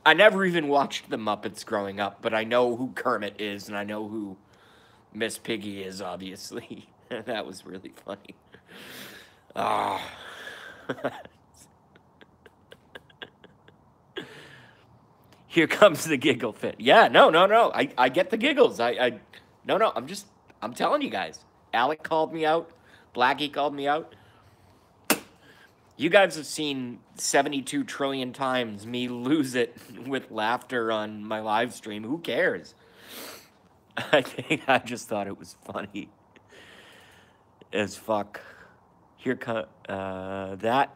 A: I never even watched The Muppets growing up, but I know who Kermit is, and I know who Miss Piggy is, obviously. That was really funny. Ah. Here comes the giggle fit. Yeah, no. I get the giggles. No, I'm telling you guys. Alec called me out. Blackie called me out. You guys have seen 72 trillion times me lose it with laughter on my live stream. Who cares? I just thought it was funny as fuck. Here comes that.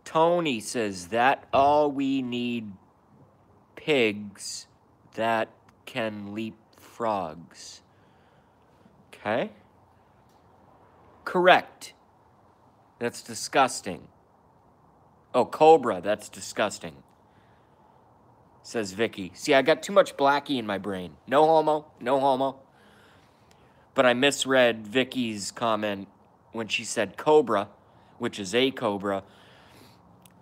A: Tony says that all we need pigs that can leap frogs. Okay. Correct. That's disgusting. Oh, cobra, that's disgusting. Says Vicky. See, I got too much Blackie in my brain. No homo, no homo. But I misread Vicky's comment when she said cobra, which is a cobra.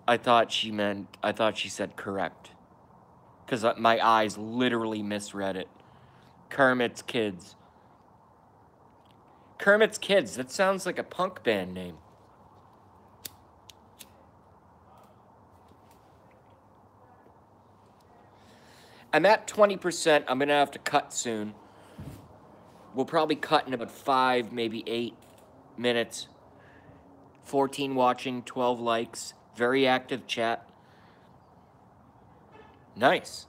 A: I thought she said correct. Because my eyes literally misread it. Kermit's Kids. Kermit's Kids, that sounds like a punk band name. I'm at 20%. I'm going to have to cut soon. We'll probably cut in about 5, maybe 8 minutes. 14 watching, 12 likes. Very active chat. Nice.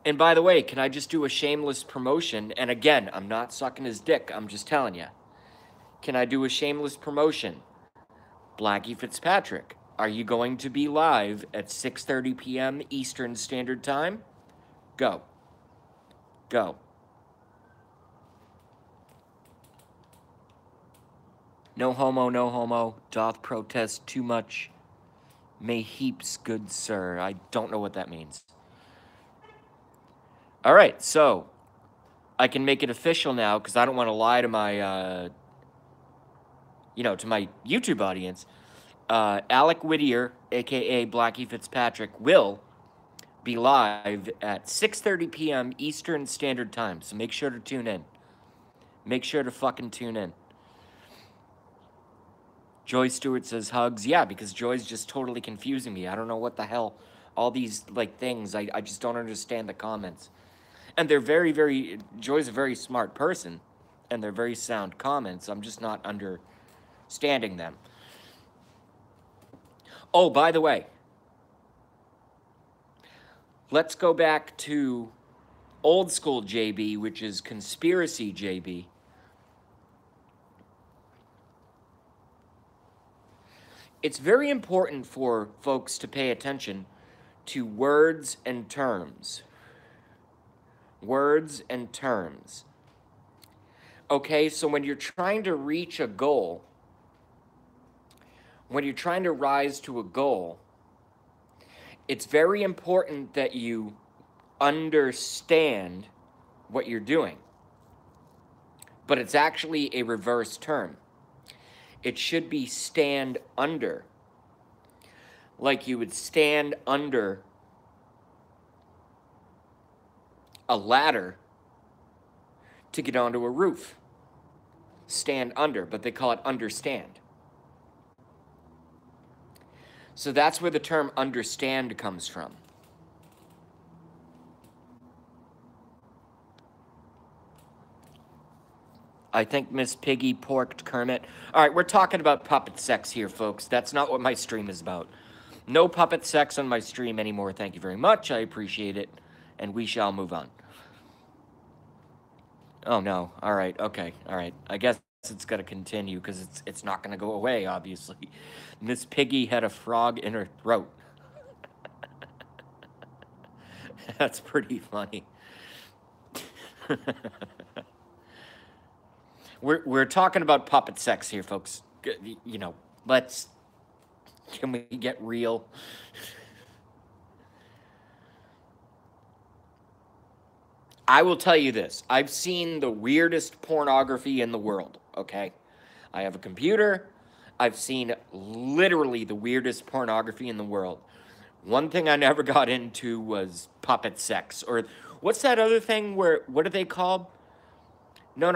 A: And by the way, can I just do a shameless promotion? And again, I'm not sucking his dick. I'm just telling you. Can I do a shameless promotion? Blackie Fitzpatrick, are you going to be live at 6:30 p.m. Eastern Standard Time? Go. Go. No homo, no homo. Doth protest too much. May heaps, good sir. I don't know what that means. All right, so I can make it official now because I don't want to lie to my, to my YouTube audience. Alec Whittier, a.k.a. Blackie Fitzpatrick, will be live at 6:30 p.m. Eastern Standard Time. So make sure to tune in. Make sure to fucking tune in. Joy Stewart says hugs. Yeah, because Joy's just totally confusing me. I don't know what the hell. All these, things. I just don't understand the comments. And they're very, very... Joy's a very smart person. And they're very sound comments. I'm just not understanding them. Oh, by the way. Let's go back to old school JB, which is conspiracy JB. It's very important for folks to pay attention to words and terms. Words and terms. Okay, so when you're trying to reach a goal, when you're trying to rise to a goal, it's very important that you understand what you're doing. But it's actually a reverse term. It should be stand under. Like you would stand under a ladder to get onto a roof. Stand under, but they call it understand. So that's where the term understand comes from. I think Miss Piggy porked Kermit. All right, we're talking about puppet sex here, folks. That's not what my stream is about. No puppet sex on my stream anymore. Thank you very much. I appreciate it. And we shall move on. Oh, no. All right. Okay. All right. I guess it's going to continue because it's not going to go away, obviously. Miss Piggy had a frog in her throat. That's pretty funny. We're talking about puppet sex here, folks. You know, can we get real? I will tell you this. I've seen the weirdest pornography in the world, okay? I have a computer. I've seen literally the weirdest pornography in the world. One thing I never got into was puppet sex. Or what's that other thing where, what are they called? No,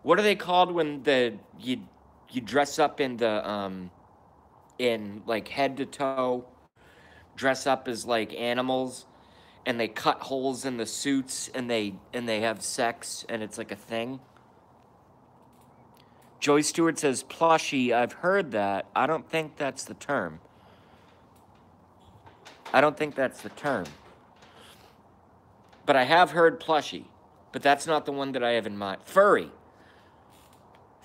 A: what are they called when you dress up in like head to toe, dress up as like animals, and they cut holes in the suits and they have sex and it's like a thing? Joy Stewart says plushie. I've heard that. I don't think that's the term. I don't think that's the term. But I have heard plushie. But that's not the one that I have in mind. Furry.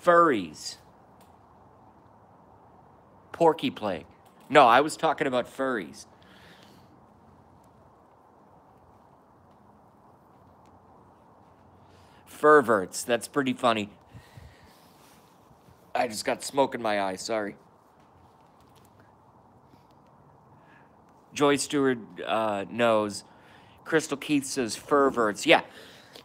A: Furries. Porky plague. No, I was talking about furries. Perverts. That's pretty funny. I just got smoke in my eye. Sorry. Joy Stewart knows. Crystal Keith says perverts. Yeah.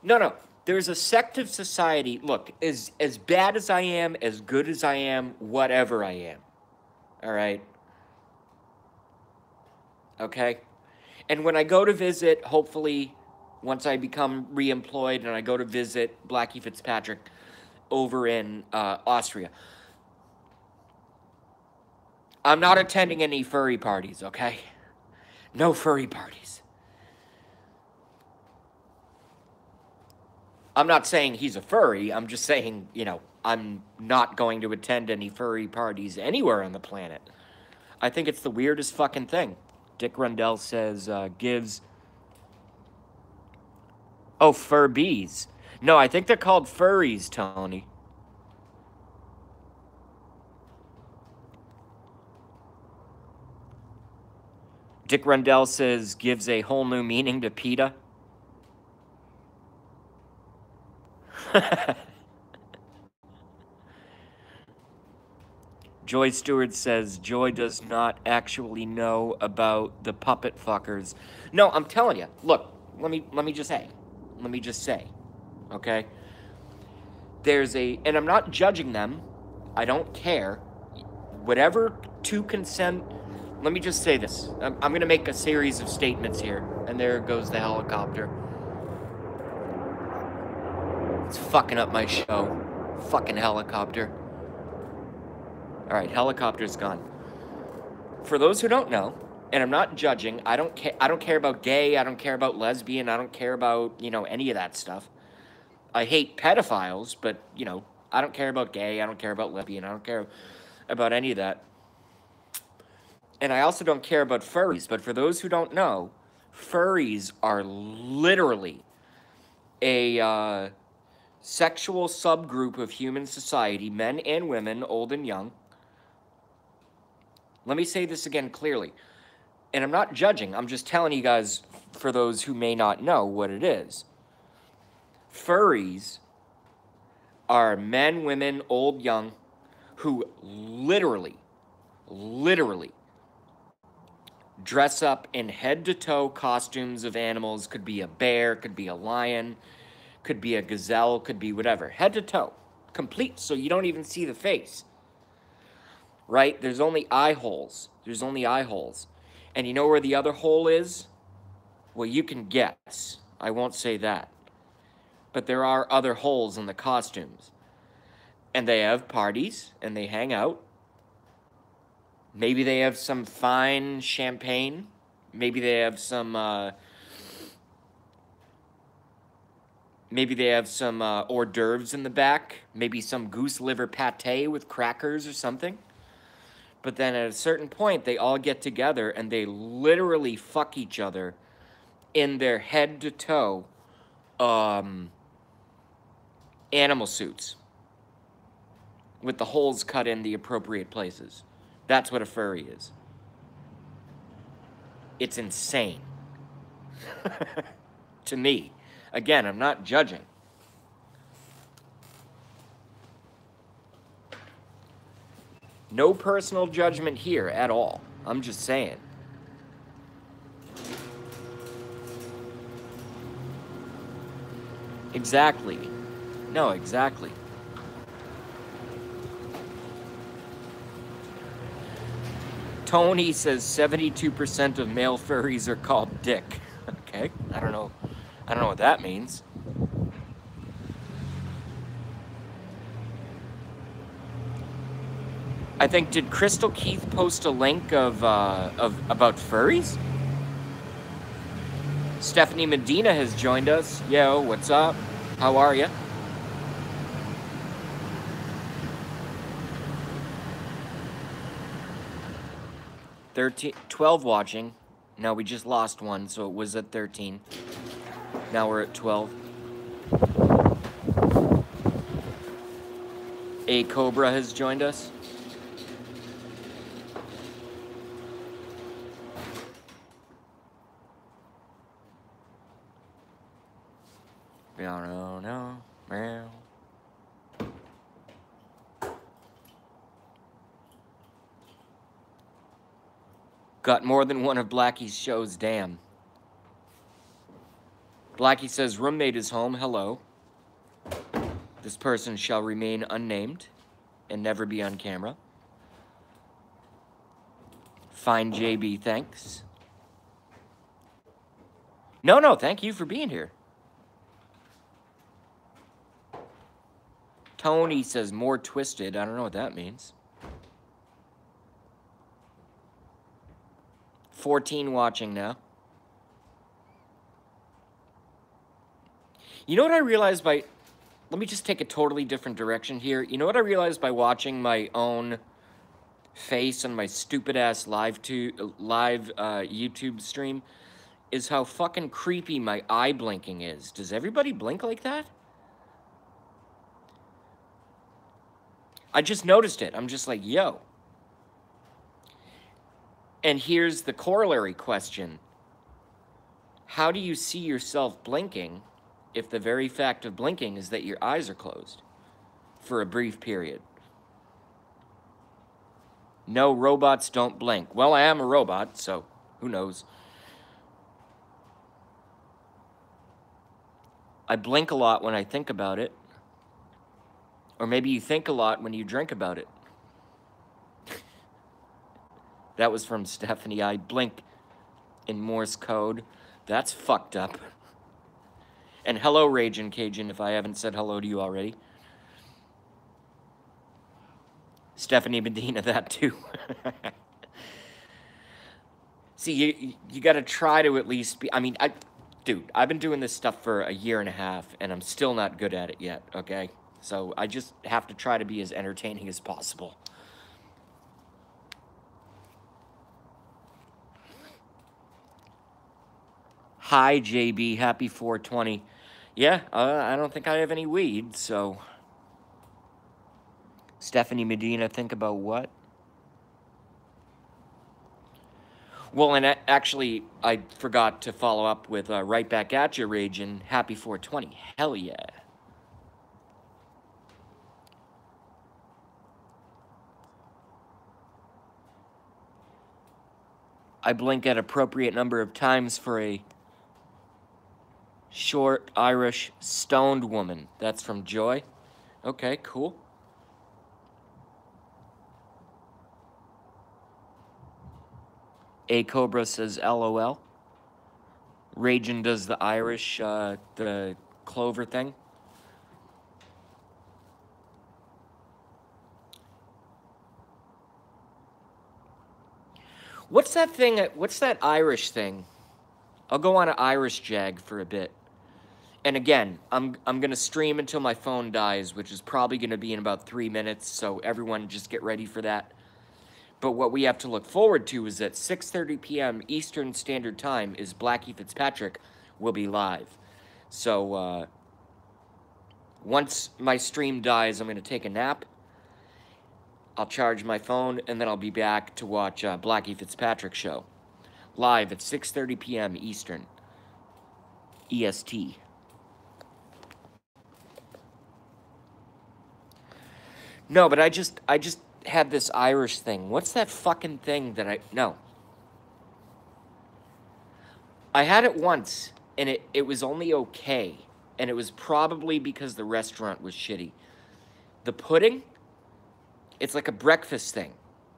A: No. There's a sect of society. Look, as bad as I am, as good as I am, whatever I am. All right? Okay? And when I go to visit, hopefully, once I become re-employed and I go to visit Blackie Fitzpatrick over in Austria, I'm not attending any furry parties, okay? No furry parties. I'm not saying he's a furry. I'm just saying, you know, I'm not going to attend any furry parties anywhere on the planet. I think it's the weirdest fucking thing. Dick Rundell says, gives... Oh, Furbies. No, I think they're called furries, Tony. Dick Rundell says, gives a whole new meaning to PETA. Joy Stewart says, Joy does not actually know about the puppet fuckers. No, I'm telling you. Look, let me just say, okay? And I'm not judging them. I don't care. Whatever to consent. Let me just say this. I'm going to make a series of statements here. And there goes the helicopter. It's fucking up my show. Fucking helicopter. All right, helicopter's gone. For those who don't know, and I'm not judging, I don't care about gay, I don't care about lesbian, I don't care about, you know, any of that stuff. I hate pedophiles, but, you know, I don't care about gay, I don't care about lesbian, I don't care about any of that. And I also don't care about furries, but for those who don't know, furries are literally a sexual subgroup of human society, men and women, old and young. Let me say this again clearly. And I'm not judging. I'm just telling you guys, for those who may not know what it is. Furries are men, women, old, young, who literally dress up in head-to-toe costumes of animals. Could be a bear, could be a lion, could be a gazelle, could be whatever. Head to toe, complete, so you don't even see the face. Right? There's only eye holes. There's only eye holes. And you know where the other hole is? Well, you can guess. I won't say that. But there are other holes in the costumes. And they have parties, and they hang out. Maybe they have some fine champagne. Maybe they have some, hors d'oeuvres in the back. Maybe some goose liver pate with crackers or something. But then at a certain point, they all get together and they literally fuck each other in their head-to-toe animal suits with the holes cut in the appropriate places. That's what a furry is. It's insane. To me. Again, I'm not judging. No personal judgment here at all. I'm just saying. Exactly. No, exactly. Tony says 72% of male furries are called dick. Okay, I don't know what that means. I think, did Crystal Keith post a link of about furries? Stephanie Medina has joined us. Yo, what's up? How are you? $13, 12 watching. Now we just lost one, so it was at 13. Now we're at 12. A Cobra has joined us. No. Got more than one of Blackie's shows, damn. Blackie says, roommate is home, hello. This person shall remain unnamed and never be on camera. Fine, JB, thanks. No, thank you for being here. Tony says, more twisted. I don't know what that means. 14 watching now. You know what I realized by... Let me just take a totally different direction here. You know what I realized by watching my own face on my stupid-ass live YouTube stream? Is how fucking creepy my eye blinking is. Does everybody blink like that? I just noticed it. I'm just like, yo. And here's the corollary question. How do you see yourself blinking if the very fact of blinking is that your eyes are closed for a brief period? No, robots don't blink. Well, I am a robot, so who knows? I blink a lot when I think about it. Or maybe you think a lot when you drink about it. That was from Stephanie. I blink in Morse code. That's fucked up. And hello, Ragin' Cajun, if I haven't said hello to you already. Stephanie Medina, that too. See, you got to try to at least be... I mean, dude, I've been doing this stuff for a year and a half, and I'm still not good at it yet, okay? So I just have to try to be as entertaining as possible. Hi, JB. Happy 420. Yeah, I don't think I have any weed, so... Stephanie Medina, think about what? Well, and actually, I forgot to follow up with right back at you, Ragin'. Happy 420. Hell yeah. I blink at appropriate number of times for a short Irish stoned woman. That's from Joy. Okay, cool. A Cobra says LOL. Ragin does the Irish, the clover thing. What's that thing? What's that Irish thing? I'll go on an Irish jag for a bit. And again, I'm gonna stream until my phone dies, which is probably gonna be in about 3 minutes. So everyone, just get ready for that. But what we have to look forward to is at 6:30 p.m. Eastern Standard Time is Blackie Fitzpatrick will be live. So once my stream dies, I'm gonna take a nap. I'll charge my phone, and then I'll be back to watch Blackie Fitzpatrick show live at 6:30 p.m. Eastern EST. No, but I just had this Irish thing. What's that fucking thing that no. I had it once, and it was only okay, and it was probably because the restaurant was shitty. The pudding, it's like a breakfast thing.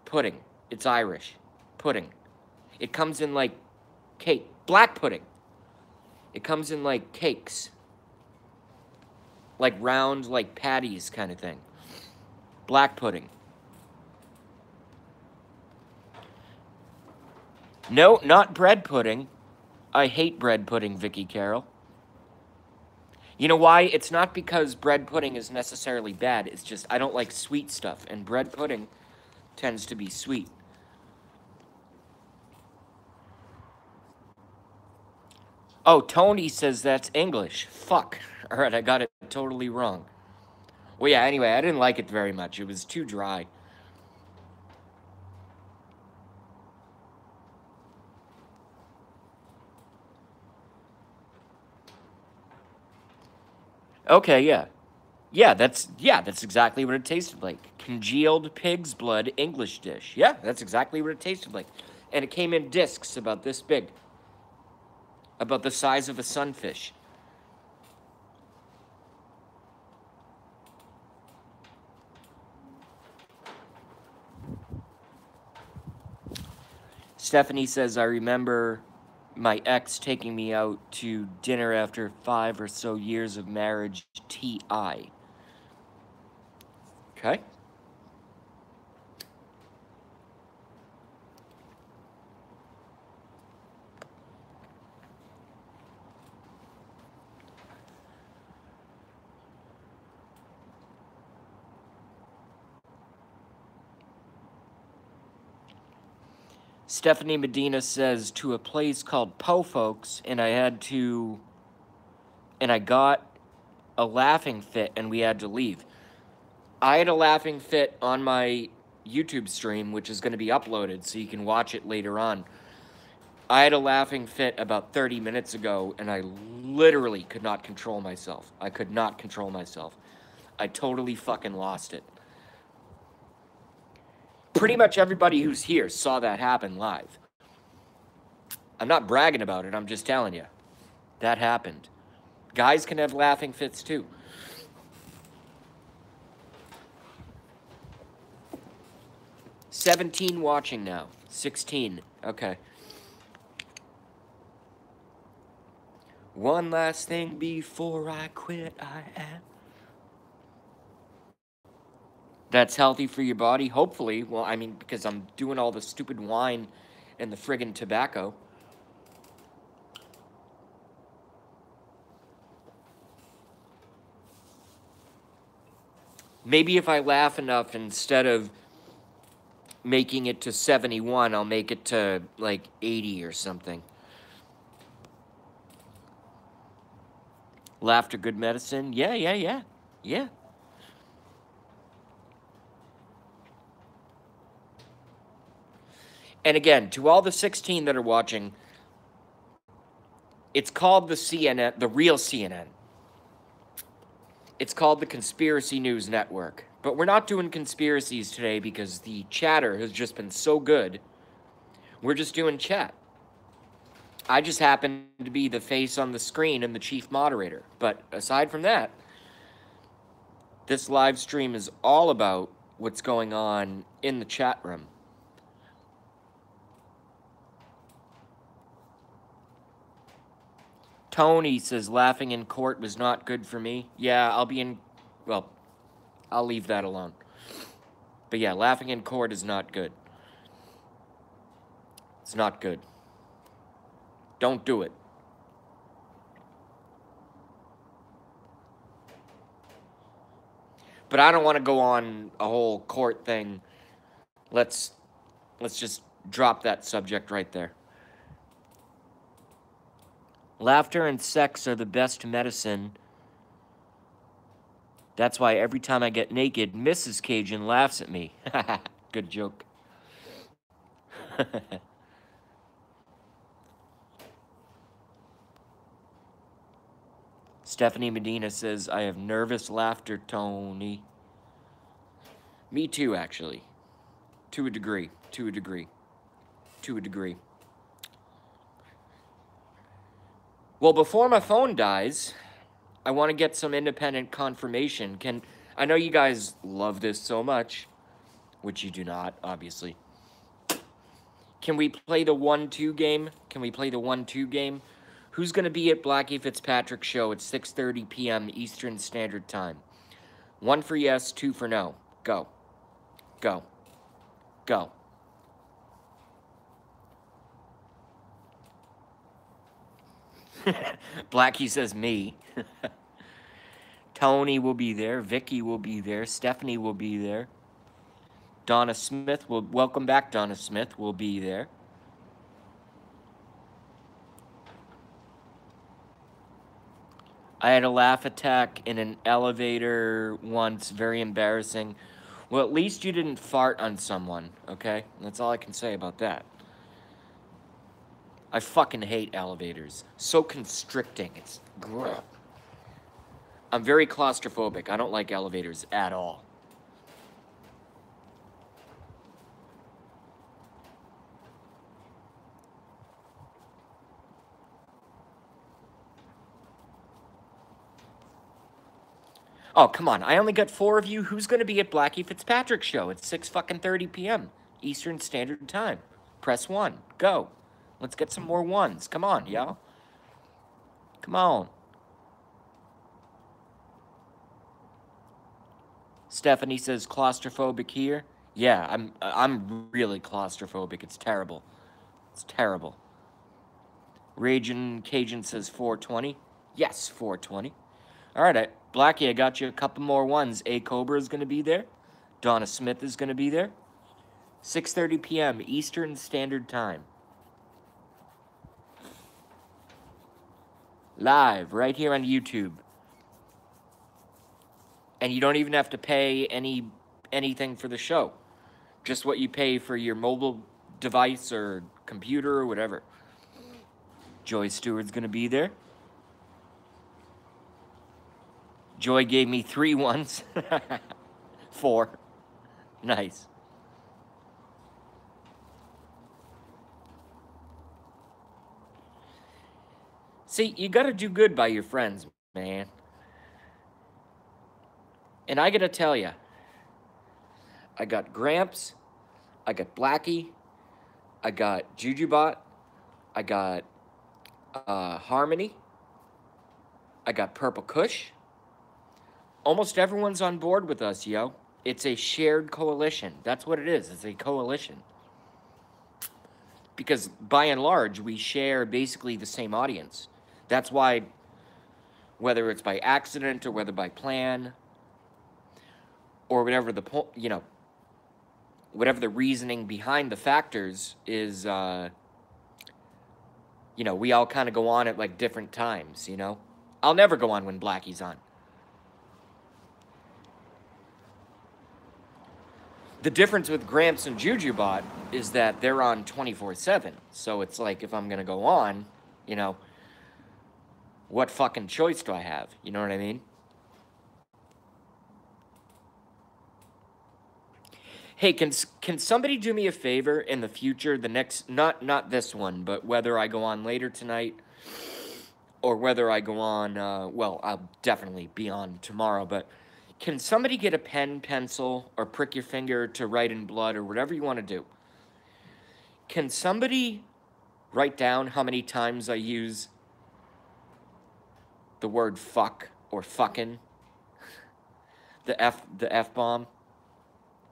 A: Pudding. It's Irish. Pudding. It comes in like cake. Black pudding. It comes in like cakes. Like round, like patties kind of thing. Black pudding. No, not bread pudding. I hate bread pudding, Vicky Carroll. You know why? It's not because bread pudding is necessarily bad. It's just I don't like sweet stuff, and bread pudding tends to be sweet. Oh, Tony says that's English. Fuck. All right, I got it totally wrong. Well, yeah, anyway, I didn't like it very much. It was too dry. Okay, yeah. Yeah, that's exactly what it tasted like. Congealed pig's blood English dish. Yeah, that's exactly what it tasted like. And it came in discs about this big. About the size of a sunfish. Stephanie says, I remember my ex taking me out to dinner after 5 or so years of marriage. T.I. Okay. Stephanie Medina says, to a place called Po Folks, and I got a laughing fit, and we had to leave. I had a laughing fit on my YouTube stream, which is going to be uploaded, so you can watch it later on. I had a laughing fit about 30 minutes ago, and I literally could not control myself. I could not control myself. I totally fucking lost it. Pretty much everybody who's here saw that happen live. I'm not bragging about it, I'm just telling you. That happened. Guys can have laughing fits too. $17 watching now. 16. Okay. One last thing before I quit, I am. That's healthy for your body, hopefully. Well, I mean, because I'm doing all the stupid wine and the friggin' tobacco. Maybe if I laugh enough, instead of making it to 71, I'll make it to, like, 80 or something. Laughter, good medicine? Yeah. And again, to all the 16 that are watching, it's called the CNN, the real CNN. It's called the Conspiracy News Network. But we're not doing conspiracies today because the chatter has just been so good. We're just doing chat. I just happen to be the face on the screen and the chief moderator. But aside from that, this live stream is all about what's going on in the chat room. Tony says laughing in court was not good for me. Yeah, well, I'll leave that alone. But yeah, laughing in court is not good. It's not good. Don't do it. But I don't want to go on a whole court thing. Let's just drop that subject right there. Laughter and sex are the best medicine. That's why every time I get naked, Mrs. Cajun laughs at me. Good joke. Stephanie Medina says, I have nervous laughter, Tony. Me too, actually. To a degree. To a degree. To a degree. Well, before my phone dies, I want to get some independent confirmation. I know you guys love this so much, which you do not, obviously. Can we play the 1-2 game? Can we play the 1-2 game? Who's going to be at Blackie Fitzpatrick's show at 6:30 p.m. Eastern Standard Time? 1 for yes, 2 for no. Go. Go. Go. Blackie says me. Tony will be there. Vicky will be there. Stephanie will be there. Donna Smith will... Welcome back, Donna Smith will be there. I had a laugh attack in an elevator once. Very embarrassing. Well, at least you didn't fart on someone, okay? That's all I can say about that. I fucking hate elevators. So constricting. It's... I'm very claustrophobic. I don't like elevators at all. Oh, come on. I only got 4 of you. Who's going to be at Blackie Fitzpatrick's show at 6:30 p.m. Eastern Standard Time? Press 1. Go. Let's get some more ones. Come on, y'all. Come on. Stephanie says claustrophobic here. Yeah, I'm really claustrophobic. It's terrible. It's terrible. Raging Cajun says 420. Yes, 420. All right, Blackie, I got you a couple more ones. A Cobra is going to be there. Donna Smith is going to be there. 6:30 p.m. Eastern Standard Time. Live, right here on YouTube. And you don't even have to pay anything for the show. Just what you pay for your mobile device or computer or whatever. Joy Stewart's going to be there. Joy gave me 3 ones. 4. Nice. See, you gotta do good by your friends, man. And I gotta tell you, I got Gramps, I got Blackie, I got Jujubot, I got Harmony, I got Purple Kush. Almost everyone's on board with us, yo. It's a shared coalition. That's what it is. It's a coalition. Because by and large, we share basically the same audience. That's why, whether it's by accident or whether by plan, or whatever whatever the reasoning behind the factors is, we all kind of go on at like different times, I'll never go on when Blackie's on. The difference with Gramps and Jujubot is that they're on 24/7. So it's like, if I'm going to go on, what fucking choice do I have? You know what I mean? Hey, can somebody do me a favor in the future? The next, not this one, but whether I go on later tonight or whether I go on. Well, I'll definitely be on tomorrow. But can somebody get a pen, pencil, or prick your finger to write in blood or whatever you want to do? Can somebody write down how many times I use the word fuck or fucking? The F bomb.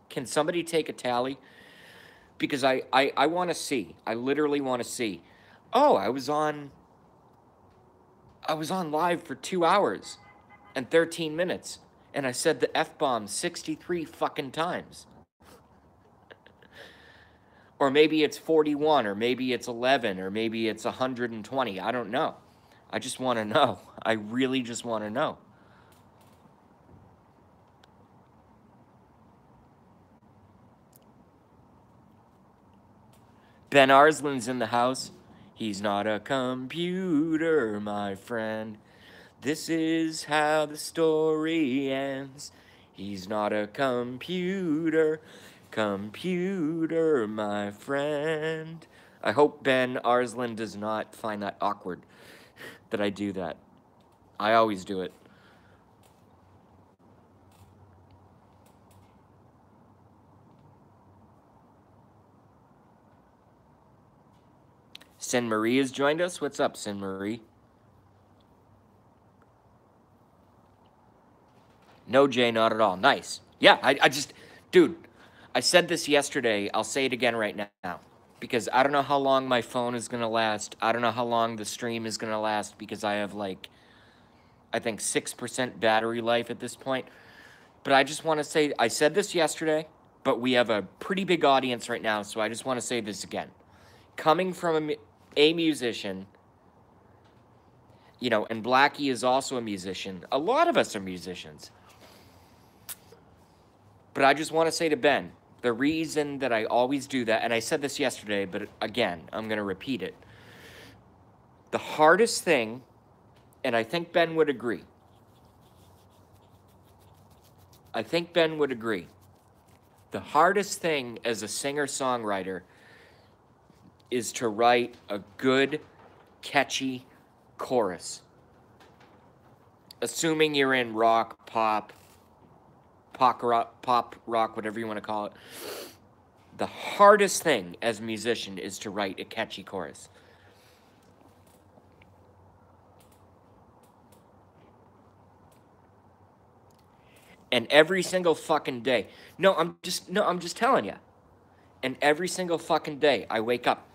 A: Can somebody take a tally? Because I want to see. I literally want to see. Oh, I was on live for 2 hours and 13 minutes, and I said the F-bomb 63 fucking times. Or maybe it's 41, or maybe it's 11, or maybe it's 120. I don't know. I just want to know. I really just want to know. Ben Arslan's in the house. He's not a computer, my friend. This is how the story ends. He's not a computer, my friend. I hope Ben Arslan does not find that awkward that I do that. I always do it. Sin Marie has joined us. What's up, Sin Marie? No, Jay, not at all. Nice. Yeah, I just, dude, I said this yesterday. I'll say it again right now. Because I don't know how long my phone is going to last. I don't know how long the stream is going to last because I have like, I think 6% battery life at this point. But I just want to say, I said this yesterday, but we have a pretty big audience right now, so I just want to say this again. Coming from a musician, you know, and Blackie is also a musician. A lot of us are musicians. But I just want to say to Ben, the reason that I always do that, and I said this yesterday, but again, I'm going to repeat it. The hardest thing, and I think Ben would agree. The hardest thing as a singer-songwriter is to write a good, catchy chorus. Assuming you're in rock, pop rock, whatever you want to call it. The hardest thing as a musician is to write a catchy chorus. And every single fucking day. I'm just telling you. And every single fucking day I wake up.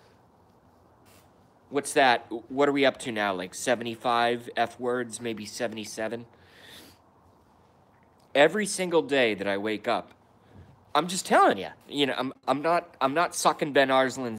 A: What's that? What are we up to now? Like 75 F words, maybe 77? Every single day that I wake up, I'm just telling you. You know, I'm not sucking Ben Arslan's